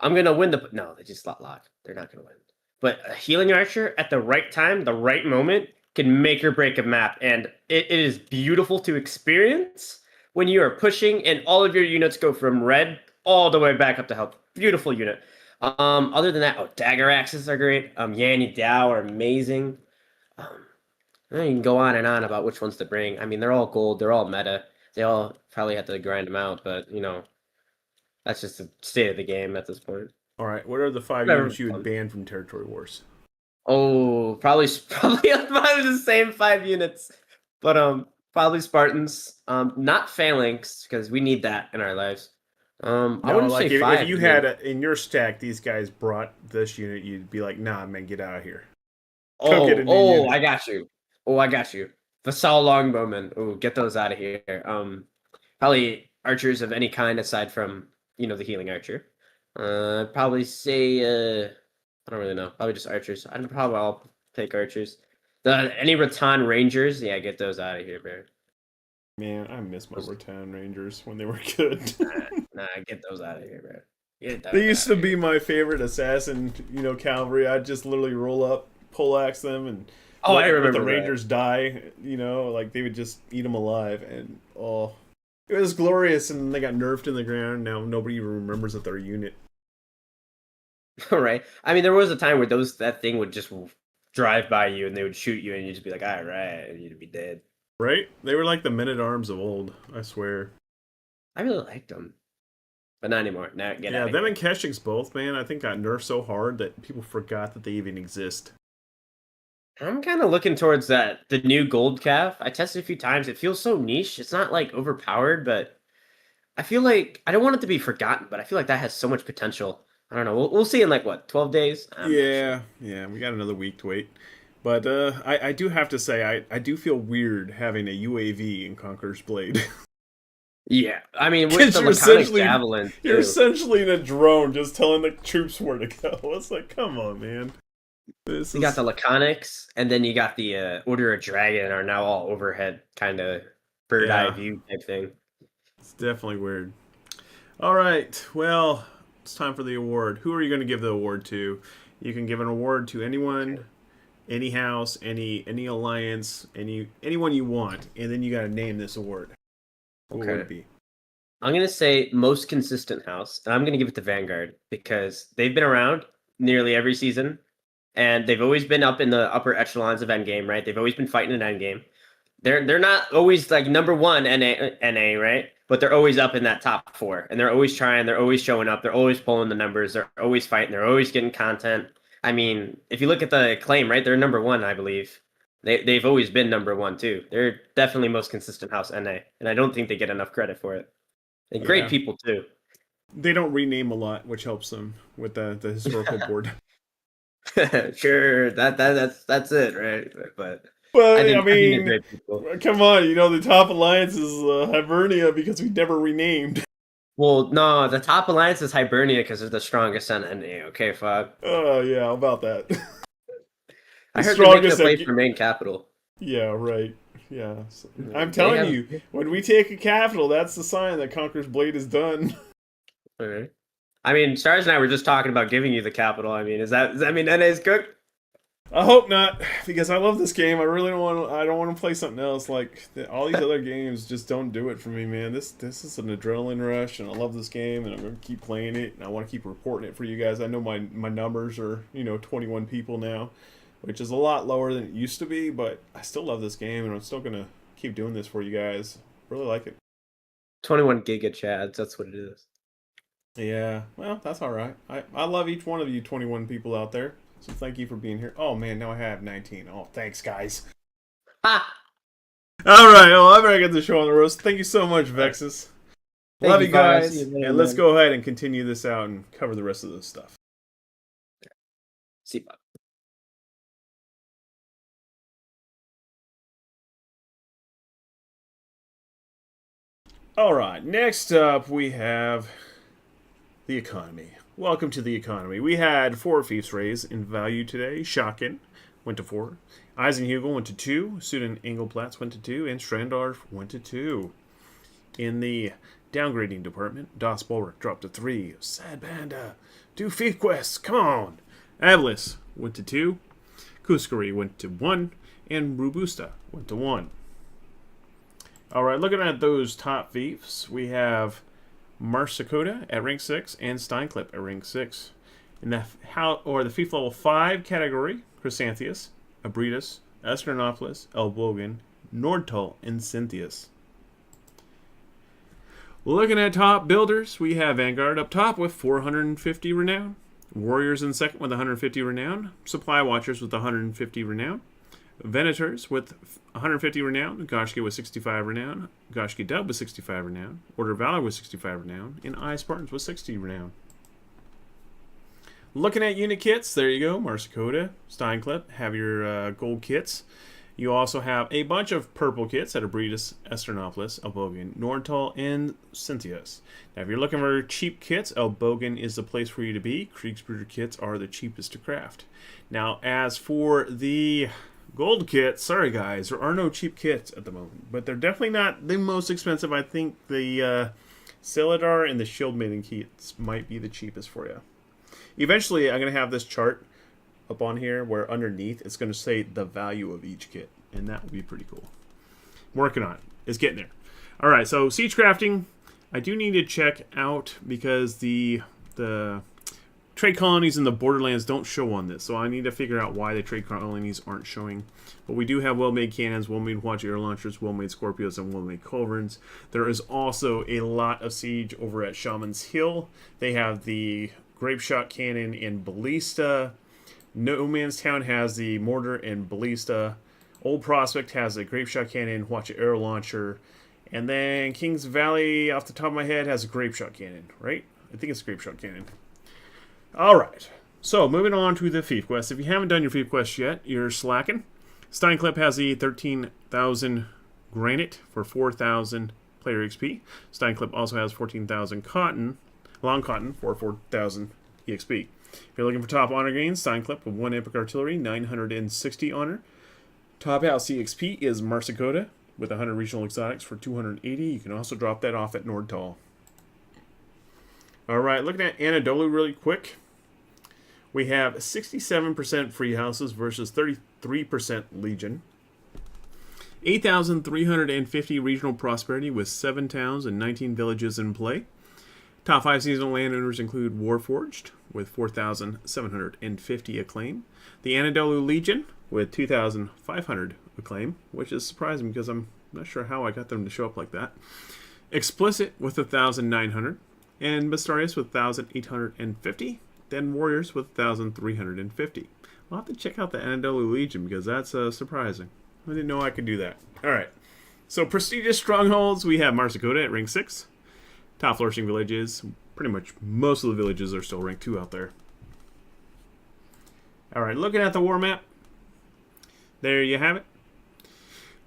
I'm gonna win no, they just slot lock. They're not gonna win. But a healing archer at the right time, the right moment, can make or break a map, and it is beautiful to experience when you are pushing and all of your units go from red all the way back up to health. Beautiful unit. Other than that, dagger axes are great. Yanni Dao are amazing. Um, and you can go on and on about which ones to bring. I mean, they're all gold. They're all meta. They all probably have to grind them out, but that's just the state of the game at this point. All right, what are the 5 units you would ban from Territory Wars? Oh, probably the same 5 units, but probably Spartans. Not Phalanx because we need that in our lives. I wouldn't like say if 5. you had in your stack, these guys brought this unit, you'd be like, nah, man, get out of here. Go get a new unit. I got you. Oh, I got you. Vassal Longbowmen. Oh, get those out of here. Probably archers of any kind aside from the healing archer. Probably say I don't really know. Probably just archers. I'll take archers. Any Rattan Rangers, yeah, get those out of here, bro. Man, I miss my Rattan Rangers when they were good. Nah, get those out of here, bro. Get those They used outta to be here. my favorite assassin, cavalry. I'd just literally roll up, poleaxe them, and Oh, I let remember the that. Rangers die. Like they would just eat them alive, and it was glorious. And they got nerfed in the ground. Now nobody even remembers that they're a unit. Right. I mean, there was a time where that thing would just drive by you and they would shoot you and you'd just be like, all right, and you'd be dead. Right? They were like the men-at-arms of old. I swear. I really liked them, but not anymore. Now get Yeah, out of them here. and Keshik's both, man. I think got nerfed so hard that people forgot that they even exist. I'm kind of looking towards the new gold calf. I tested a few times. It feels so niche. It's not like overpowered, but I feel like I don't want it to be forgotten. But I feel like that has so much potential. I don't know. We'll see in like what 12 days. I'm not sure. Yeah, we got another week to wait. But I do have to say, I do feel weird having a UAV in Conqueror's Blade. Yeah, I mean with 'Cause the you're laconic essentially- javelin. You're too. essentially in a drone just telling the troops where to go. It's like, come on, man. You got the laconics, and then you got the Order of Dragon are now all overhead kind of bird eye Yeah. view type thing. It's definitely weird. All right, well, it's time for the award. Who are you going to give the award to? You can give an award to anyone, any house, any alliance, anyone you want, and then you got to name this award. What would Okay. it be? I'm gonna say most consistent house, and I'm gonna give it to Vanguard because they've been around nearly every season, and they've always been up in the upper echelons of Endgame, right? They've always been fighting in Endgame. They're not always like number one NA, right? But they're always up in that top 4, and they're always trying. They're always showing up. They're always pulling the numbers. They're always fighting. They're always getting content. I mean, if you look at the claim, right, they're number 1, I believe. They've always been number 1 too. They're definitely most consistent house NA, and I don't think they get enough credit for it. And great Yeah. people too. They don't rename a lot, which helps them with the historical board. Sure, that's it, right? But But I think they're mean, great people. come on, the top alliance is Hibernia because we never renamed. Well, no, the top alliance is Hibernia because they're the strongest enemy. Okay, Fog. Oh yeah, how about that? I The heard they're making a strongest. play for main capital. Yeah, right. Yeah, I'm They telling have. you, when we take a capital, that's the sign that Conqueror's Blade is done. Okay. I mean, Stars and I were just talking about giving you the capital. I mean, does that mean NA's cooked? I hope not, because I love this game. I really don't want. I don't want to play something else. Like all these other games, just don't do it for me, man. This is an adrenaline rush, and I love this game, and I'm gonna keep playing it, and I want to keep reporting it for you guys. I know my numbers are 21 people now, which is a lot lower than it used to be, but I still love this game, and I'm still gonna keep doing this for you guys. Really like it. 21 giga chads. That's what it is. Yeah, well, that's all right. I love each one of you 21 people out there. So thank you for being here. Oh man, now I have 19. Oh, thanks guys. Ha! All right, well, I better get the show on the road. Thank you so much, Vexus. Thank Love you, you Fire. guys. See you later, And let's man. go ahead and continue this out and cover the rest of this stuff. See you. All right, next up we have the economy. Welcome to the economy. We had 4 fiefs raise in value today. Schocken went to 4. Eisenhugel went to 2. Suden Engelplatz went to 2. And Strandorf went to 2. In the downgrading department, Das Bulwark dropped to 3. Sad Panda, do fief quests, come on. Avlis went to 2. Kuskari went to 1. And Robusta went to 1. All right, looking at those top fiefs, we have Marsicota at rank 6 and Steinklipp at rank 6. In the the fief level 5 category, Chrysanthius, Abritus, Esternopolis, Elbogan, Nordtal, and Cynthius. Looking at top builders, we have Vanguard up top with 450 renown, Warriors in second with 150 renown, Supply Watchers with 150 renown, Venators with 150 renown, Goshki with 65 renown, Goshki Dub with 65 renown, Order of Valor with 65 renown, and I Spartans with 60 renown. Looking at unit kits, there you go, Marsicota, Steinklipp, have your gold kits. You also have a bunch of purple kits at Abritus, Esternopolis, Elbogan, Nordtal, and Cynthius. Now, if you're looking for cheap kits, Elbogan is the place for you to be. Kriegsbrüder kits are the cheapest to craft. Now, as for the gold kits, sorry guys, there are no cheap kits at the moment, but they're definitely not the most expensive. I think the Celadar and the Shield Maiden kits might be the cheapest for you. Eventually, I'm going to have this chart up on here where underneath it's going to say the value of each kit, and that would be pretty cool. Working on it. It's getting there. All right, so siege crafting, I do need to check out because the trade colonies in the borderlands don't show on this, so I need to figure out why the trade colonies aren't showing. But we do have well-made cannons, well-made Hwachi air launchers, well-made Scorpios, and well-made culverins. There is also a lot of siege over at Shaman's Hill. They have the grape shot cannon and ballista. No Man's Town has the mortar and ballista. Old Prospect has a grape shot cannon, Hwachi air launcher. And then Kings Valley, off the top of my head, has a grape shot cannon, right? I think it's a grape shot cannon. Alright, so moving on to the fief quest. If you haven't done your fief quest yet, you're slacking. Steinklipp has the 13,000 granite for 4,000 player XP. Steinklipp also has 14,000 cotton, long cotton for 4,000 EXP. If you're looking for top honor gains, Steinklipp with 1 epic artillery, 960 honor. Top house EXP is Marsicota with 100 regional exotics for 280. You can also drop that off at Nordtal. Alright, looking at Anadolu really quick. We have 67% free houses versus 33% Legion. 8,350 regional prosperity with 7 towns and 19 villages in play. Top 5 seasonal landowners include Warforged with 4,750 acclaim. The Anadolu Legion with 2,500 acclaim, which is surprising because I'm not sure how I got them to show up like that. Explicit with 1,900. And Bastarius with 1,850. Then Warriors with 1,350. I'll have to check out the Anadolu Legion because that's surprising. I didn't know I could do that. Alright, so prestigious strongholds, we have Marsicota at rank 6. Top flourishing villages, pretty much most of the villages are still rank 2 out there. Alright, looking at the war map, there you have it.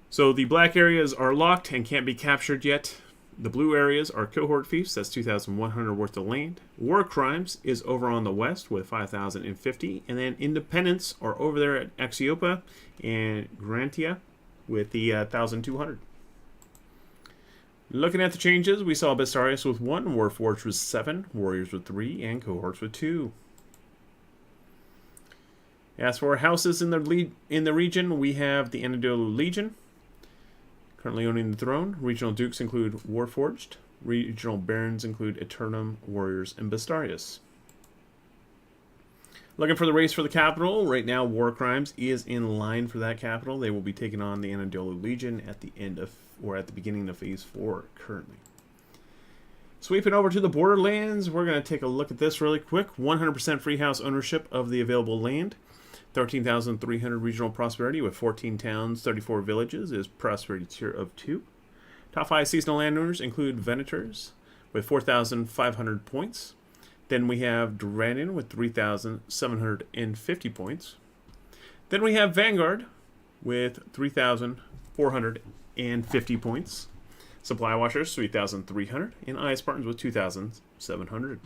So the black areas are locked and can't be captured yet. The blue areas are cohort fiefs, that's 2,100 worth of land. War crimes is over on the west with 5,050. And then independents are over there at Axiopa and Grantia with the 1,200. Looking at the changes, we saw Bistarius with 1, Warforged with 7, Warriors with 3, and Cohorts with 2. As for houses in the region, we have the Anadolu Legion, currently owning the throne. Regional dukes include Warforged. Regional barons include Eternum, Warriors, and Bistarius. Looking for the race for the capital. Right now, War Crimes is in line for that capital. They will be taking on the Anadolu Legion at the end of, or at the beginning of Phase 4 currently. Sweeping over to the Borderlands, we're going to take a look at this really quick. 100% free house ownership of the available land. 13,300 regional prosperity with 14 towns, 34 villages is prosperity tier of 2. Top 5 seasonal landowners include Venators with 4,500 points. Then we have Durandon with 3,750 points. Then we have Vanguard with 3,450 points. Supply Washers 3,300 and Ice Spartans with 2,700.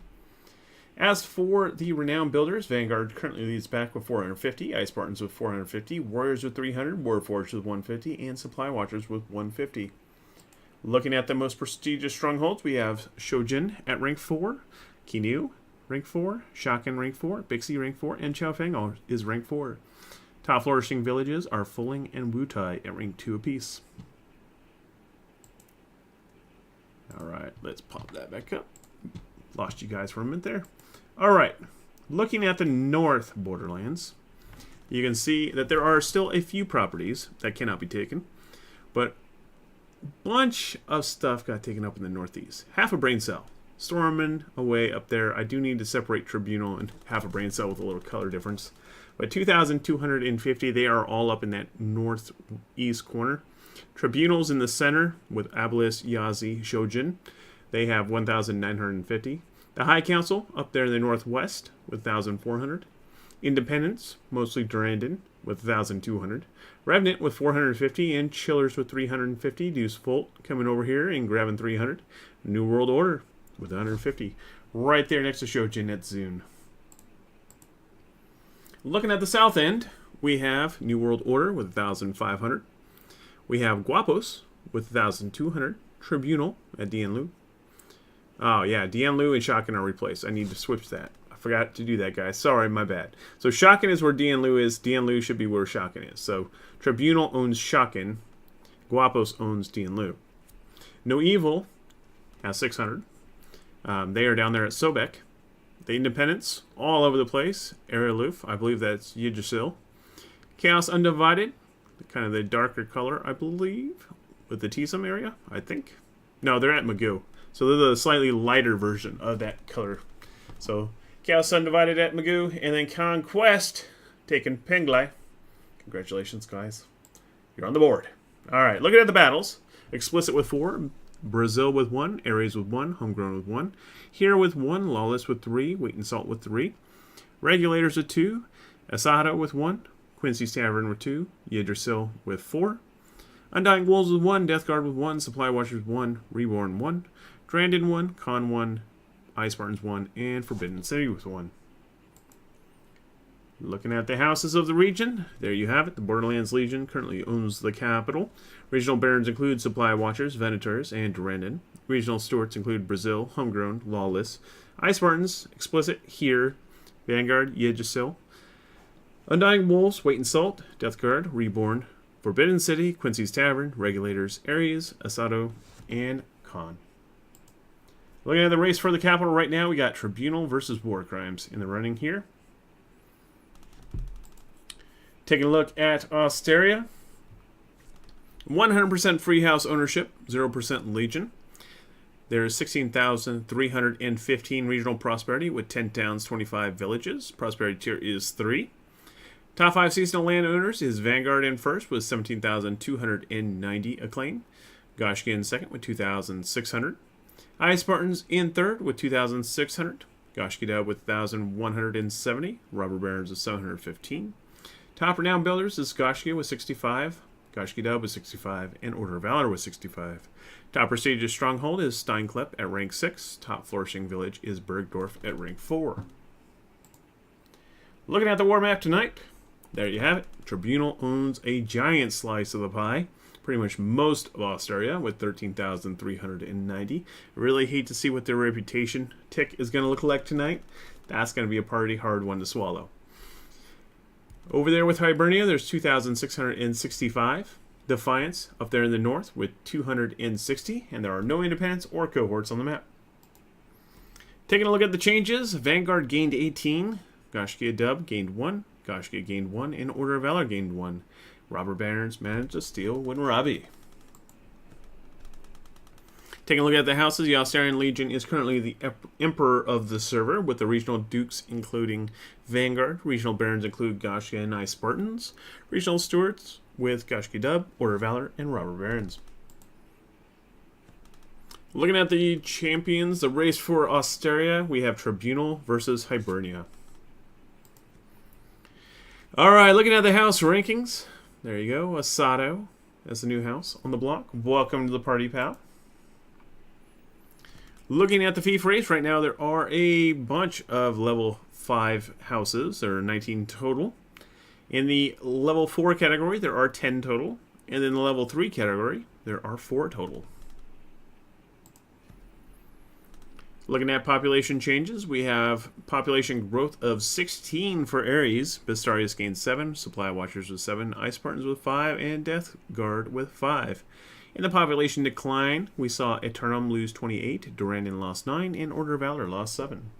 As for the Renowned Builders, Vanguard currently leads back with 450, Ice Spartans with 450, Warriors with 300, Warforged with 150, and Supply Watchers with 150. Looking at the most prestigious strongholds, we have Shojin at rank 4, Kinyu, rank 4, Shakin, rank 4, Bixi, rank 4, and Chaofeng is rank 4. Top flourishing villages are Fuling and Wutai at rank 2 apiece. Alright, let's pop that back up. Lost you guys for a minute there. Alright, looking at the North Borderlands, you can see that there are still a few properties that cannot be taken, but a bunch of stuff got taken up in the Northeast. Half a brain cell. Storming away up there. I do need to separate Tribunal and half a brain cell with a little color difference. But 2,250, they are all up in that northeast corner. Tribunal's in the center with Abelis, Yazi, Shojin. They have 1,950. The High Council up there in the northwest with 1,400. Independents, mostly Durandon, with 1,200. Revenant with 450 and Chillers with 350. Deuce Volt coming over here and grabbing 300. New World Order with 150. Right there next to Shojin at Zune. Looking at the south end, we have New World Order with 1,500. We have Guapos with 1,200. Tribunal at Dianlu. Oh, yeah, Dianlu and Shakin are replaced. I need to switch that. I forgot to do that, guys. Sorry, my bad. So Shakin is where Dianlu is. Dianlu should be where Shakin is. So Tribunal owns Shakin. Guapos owns Dianlu. No Evil has 600. They are down there at Sobek. The Independents, all over the place. Ereluf, I believe that's Yggdrasil. Chaos Undivided, kind of the darker color, I believe, with the Tsum area, I think. No, they're at Magoo. So they're the slightly lighter version of that color. So Chaos Undivided at Magoo, and then Conquest taking Penglai. Congratulations, guys. You're on the board. All right, looking at the battles. Explicit with 4, Brazil with 1, Ares with 1, Homegrown with 1, Here with 1, Lawless with 3, Wheat and Salt with 3, Regulators with 2, Asada with 1, Quincy's Tavern with 2, Yggdrasil with 4, Undying Wolves with 1, Death Guard with 1, Supply Watchers 1, Reborn 1, Drandon 1, Con 1, Ice Spartans 1, and Forbidden City with 1. Looking at the houses of the region, there you have it. The Borderlands Legion currently owns the capital. Regional barons include Supply Watchers, Venators, and Durandon. Regional stewards include Brazil, Homegrown, Lawless, Ice Spartans, Explicit, Here, Vanguard, Yggdrasil, Undying Wolves, Wait and Salt, Death Guard, Reborn, Forbidden City, Quincy's Tavern, Regulators, Ares, Asado, and Khan. Looking at the race for the capital right now, we got Tribunal versus War Crimes in the running here. Taking a look at Austeria. 100% free house ownership, 0% Legion. There's 16,315 regional prosperity with 10 towns, 25 villages. Prosperity tier is 3. Top 5 seasonal landowners is Vanguard in first with 17,290 acclaim. Goshki in second with 2,600. Ice Spartans in third with 2,600. Goshkida with 1,170. Robber Barons with 715. Top Renowned Builders is Goshki with 65. Gashki Dub with 65, and Order of Valor with 65. Top prestigious stronghold is Steinklep at rank 6. Top flourishing village is Bergdorf at rank 4. Looking at the war map tonight, there you have it. Tribunal owns a giant slice of the pie. Pretty much most of Australia with 13,390. I really hate to see what their reputation tick is going to look like tonight. That's going to be a pretty hard one to swallow. Over there with Hibernia, there's 2,665. Defiance up there in the north with 260. And there are no independents or cohorts on the map. Taking a look at the changes, Vanguard gained 18. Gashgia Dub gained 1. Gashgia gained 1. And Order of Valor gained 1. Robber Barons managed to steal Winrabi. Taking a look at the houses, the Australian Legion is currently the emperor of the server, with the regional dukes including Vanguard. Regional barons include Gashgia and Ice Spartans. Regional stewards with Gashgia Dub, Order of Valor, and Robber Barons. Looking at the champions, the race for Australia, we have Tribunal versus Hibernia. Alright, looking at the house rankings. There you go, Asado as the new house on the block. Welcome to the party, pal. Looking at the fief race, right now there are a bunch of level 5 houses. There are 19 total. In the level 4 category, there are 10 total. And in the level 3 category, there are 4 total. Looking at population changes, we have population growth of 16 for Ares. Bistarius gained 7, Supply Watchers with 7, Ice Spartans with 5, and Death Guard with 5. In the population decline, we saw Eternum lose 28, Durandon lost 9, and Order of Valor lost 7.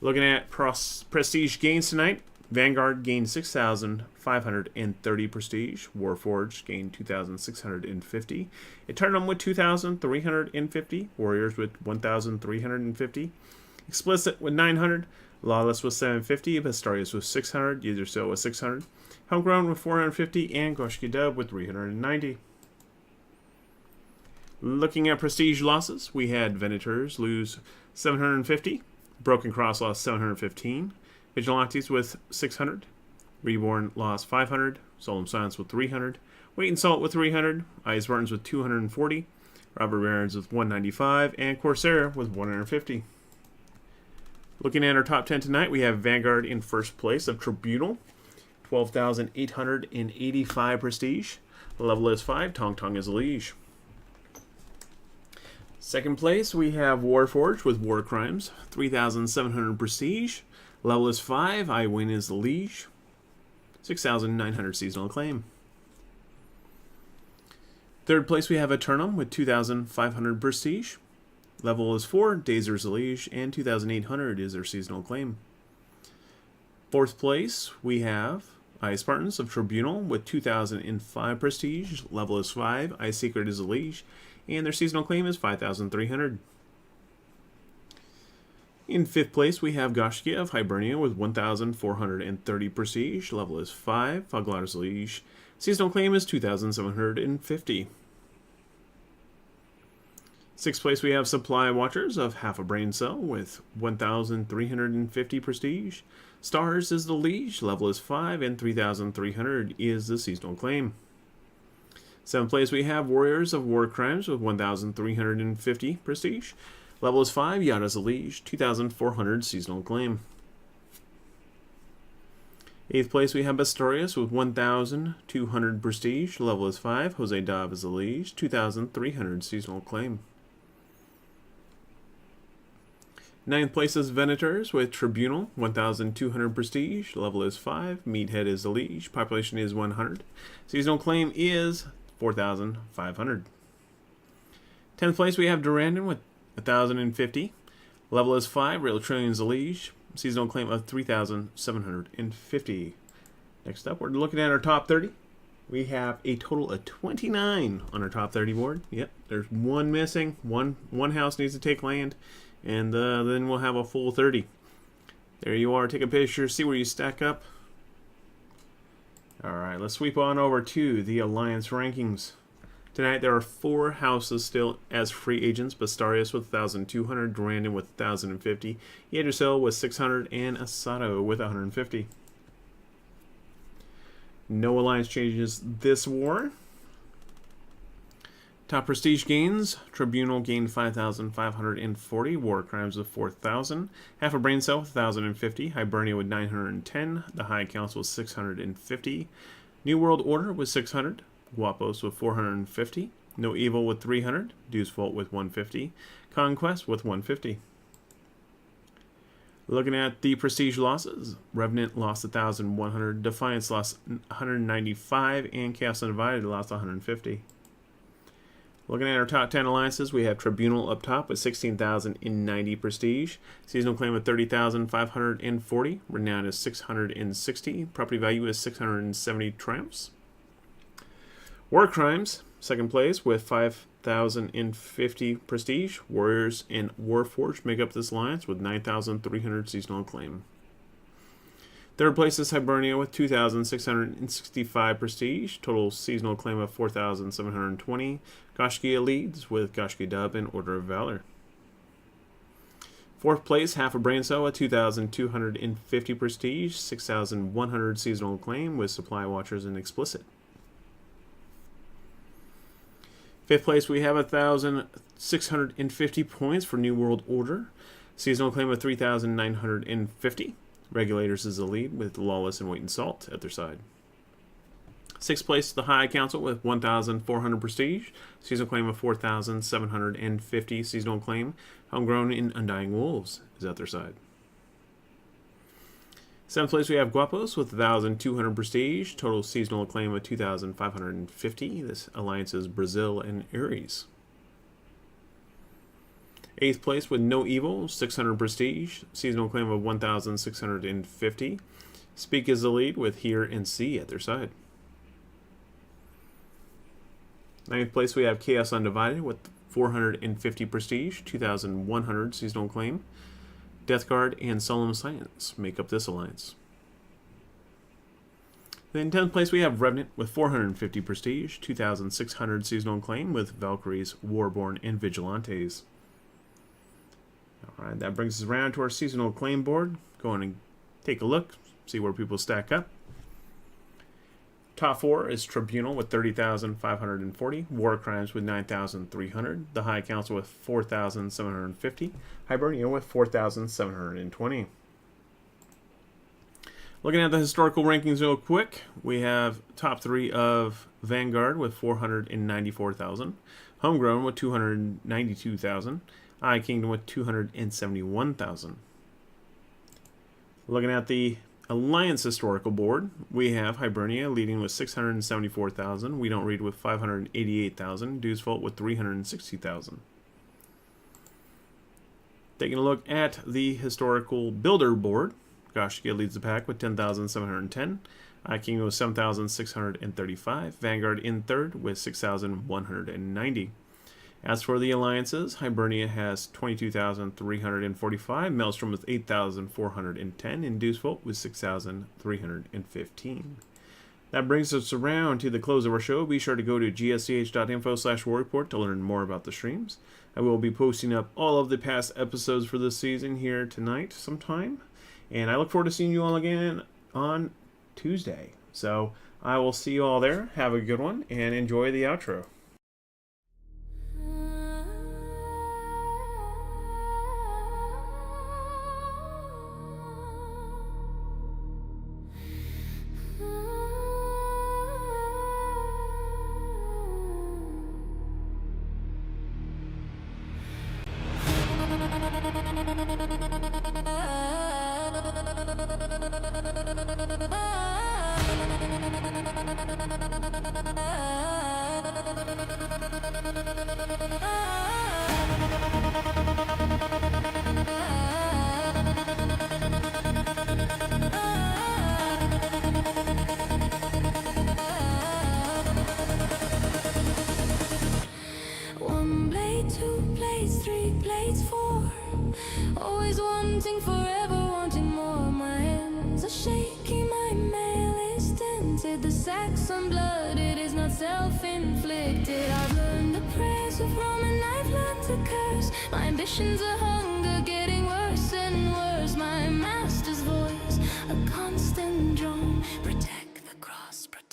Looking at prestige gains tonight, Vanguard gained 6,530 prestige. Warforged gained 2,650. Eternum with 2,350. Warriors with 1,350. Explicit with 900. Lawless with 750. Bistarius with 600. Yggdrasil with 600. Homegrown with 450. And Gashgia Dub with 390. Looking at prestige losses, we had Venators lose 750. Broken Cross lost 715. Vigilantes with 600. Reborn lost 500. Solemn Silence with 300. Weight and Salt with 300. Ice Spartans with 240. Robber Barons with 195. And Corsair with 150. Looking at our top 10 tonight, we have Vanguard in first place of Tribunal. 12,885 prestige. Level is 5. Tong Tong is a liege. Second place, we have Warforged with War Crimes. 3,700 prestige. Level is 5. I win is the liege. 6,900 seasonal acclaim. Third place we have Eternum with 2,500 prestige. Level is 4. Dazer's the liege, and 2,800 is their seasonal acclaim. Fourth place we have Ice Spartans of Tribunal with 2,005 prestige. Level is 5. Ice Secret is the liege, and their seasonal claim is 5,300. In fifth place, we have Gashgia of Hibernia with 1,430 prestige. Level is 5. Foghladha's liege. Seasonal claim is 2,750. Sixth place, we have Supply Watchers of Half a Brain Cell with 1,350 prestige. Stars is the liege. Level is 5, and 3,300 is the seasonal claim. Seventh place, we have Warriors of War Crimes with 1,350 prestige. Level is 5, Yada's a liege, 2,400 seasonal claim. Eighth place, we have Bistarius with 1,200 prestige. Level is 5, Jose Dav is a liege, 2,300 seasonal claim. Ninth place is Venators with Tribunal, 1,200 prestige. Level is 5, Meathead is the liege, population is 100. Seasonal claim is 4,500. 10th place, we have Durandon with 1,050. Level is 5. Real Trillion is the liege. Seasonal claim of 3,750. Next up, we're looking at our top 30. We have a total of 29 on our top 30 board. Yep, there's one missing. One house needs to take land, and then we'll have a full 30. There you are. Take a picture. See where you stack up. All right, let's sweep on over to the Alliance rankings. Tonight, there are 4 houses still as free agents. Bistarius with 1,200, Durandon with 1,050, Yggdrasil with 600, and Asado with 150. No alliance changes this war. Top prestige gains. Tribunal gained 5,540. War crimes with 4,000. Half a brain cell with 1,050. Hibernia with 910. The High Council with 650. New World Order with 600. Guapos with 450. No Evil with 300. Deuce Vault with 150. Conquest with 150. Looking at the prestige losses, Revenant lost 1,100. Defiance lost 195. And Chaos Undivided lost 150. Looking at our top 10 alliances, we have Tribunal up top with 16,090 prestige. Seasonal claim with 30,540. Renown is 660. Property value is 670 triumphs. War crimes, second place with 5,050 prestige. Warriors and Warforged make up this alliance with 9,300 seasonal claim. Third place is Hibernia with 2,665 prestige. Total seasonal claim of 4,720. Goshkia leads with Goshkia Dub and Order of Valor. Fourth place, Half a Brain Cell at 2,250 prestige. 6,100 seasonal claim with Supply Watchers and Explicit. Fifth place, we have 1,650 points for New World Order. Seasonal claim of 3,950. Regulators is the lead with Lawless and Wait and Salt at their side. Sixth place, the High Council with 1,400 prestige. Seasonal claim of 4,750 seasonal claim. Homegrown in Undying Wolves is at their side. Seventh place, we have Guapos with 1,200 prestige. Total seasonal claim of 2,550. This alliance is Brazil and Ares. Eighth place with No Evil, 600 prestige. Seasonal claim of 1,650. Speak is the lead with Hear and See at their side. Ninth place we have Chaos Undivided with 450 prestige, 2,100 seasonal claim. Death Guard and Solemn Science make up this alliance. Then 10th place we have Revenant with 450 prestige, 2,600 seasonal claim with Valkyries, Warborn, and Vigilantes. Alright, that brings us around to our seasonal claim board. Go on and take a look, see where people stack up. Top 4 is Tribunal with 30,540, War Crimes with 9,300, the High Council with 4,750, Hibernia with 4,720. Looking at the historical rankings real quick, we have top 3 of Vanguard with 494,000, Homegrown with 292,000, Eye Kingdom with 271,000. Looking at the Alliance historical board, we have Hibernia leading with 674,000. We Don't Read with 588,000. Deuce Vault with 360,000. Taking a look at the historical builder board, Goshkia leads the pack with 10,710. Eye Kingdom with 7,635. Vanguard in third with 6,190. As for the alliances, Hibernia has 22,345, Maelstrom with 8,410, and Deuce Vault with 6,315. That brings us around to the close of our show. Be sure to go to gsch.info/warreport to learn more about the streams. I will be posting up all of the past episodes for this season here tonight sometime. And I look forward to seeing you all again on Tuesday. So I will see you all there. Have a good one and enjoy the outro. One blade, two blades, three blades, four. Always wanting, forever wanting more. My hands are shaking, my mail is tinted. The Sacrum blood, it is not self-inflicted. I've learned the prayers of Roman, I've learned to curse. My ambitions are hunger, getting worse and worse. My master's voice, a constant drone. Protect the cross, protect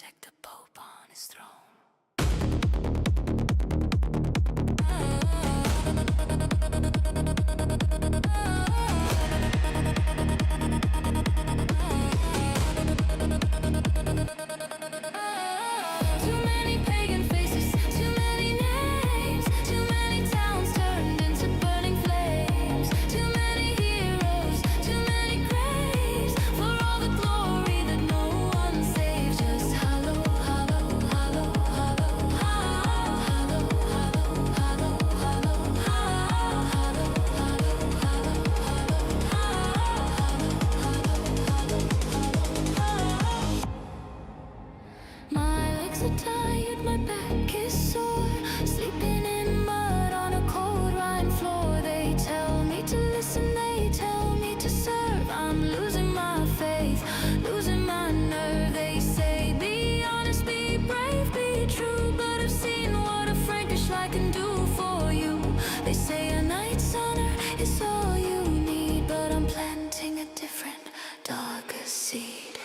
I can do for you. They say a night's honor is all you need, but I'm planting a different, darker seed.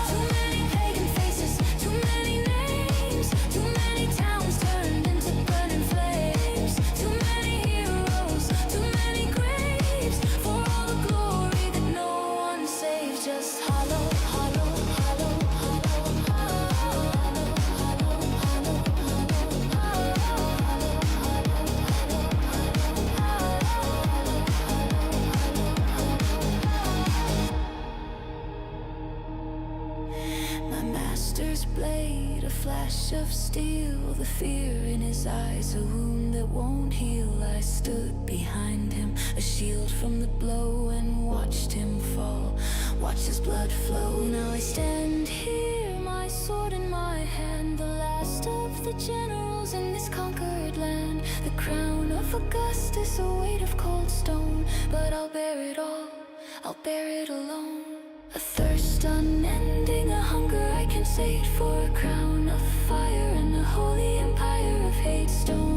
Too many pagan faces, too many names, too many towns turned into burning flames, too many heroes, too many graves, for all the glory that no one saves. Just hollow, hollow, hollow, hollow, hollow, hollow, my master's blade, a flash of steel, the fear in his eyes, a wound that won't heal. I stood behind him, a shield from the blow, and watched him fall, watched his blood flow. Now I stand here, my sword in my hand, the last of the generals in this conquered land. The crown of Augustus, a weight of cold stone, but I'll bear it all, I'll bear it alone. A thirst unending, a hunger I can sate, for a crown of fire and a holy empire of hate. Stone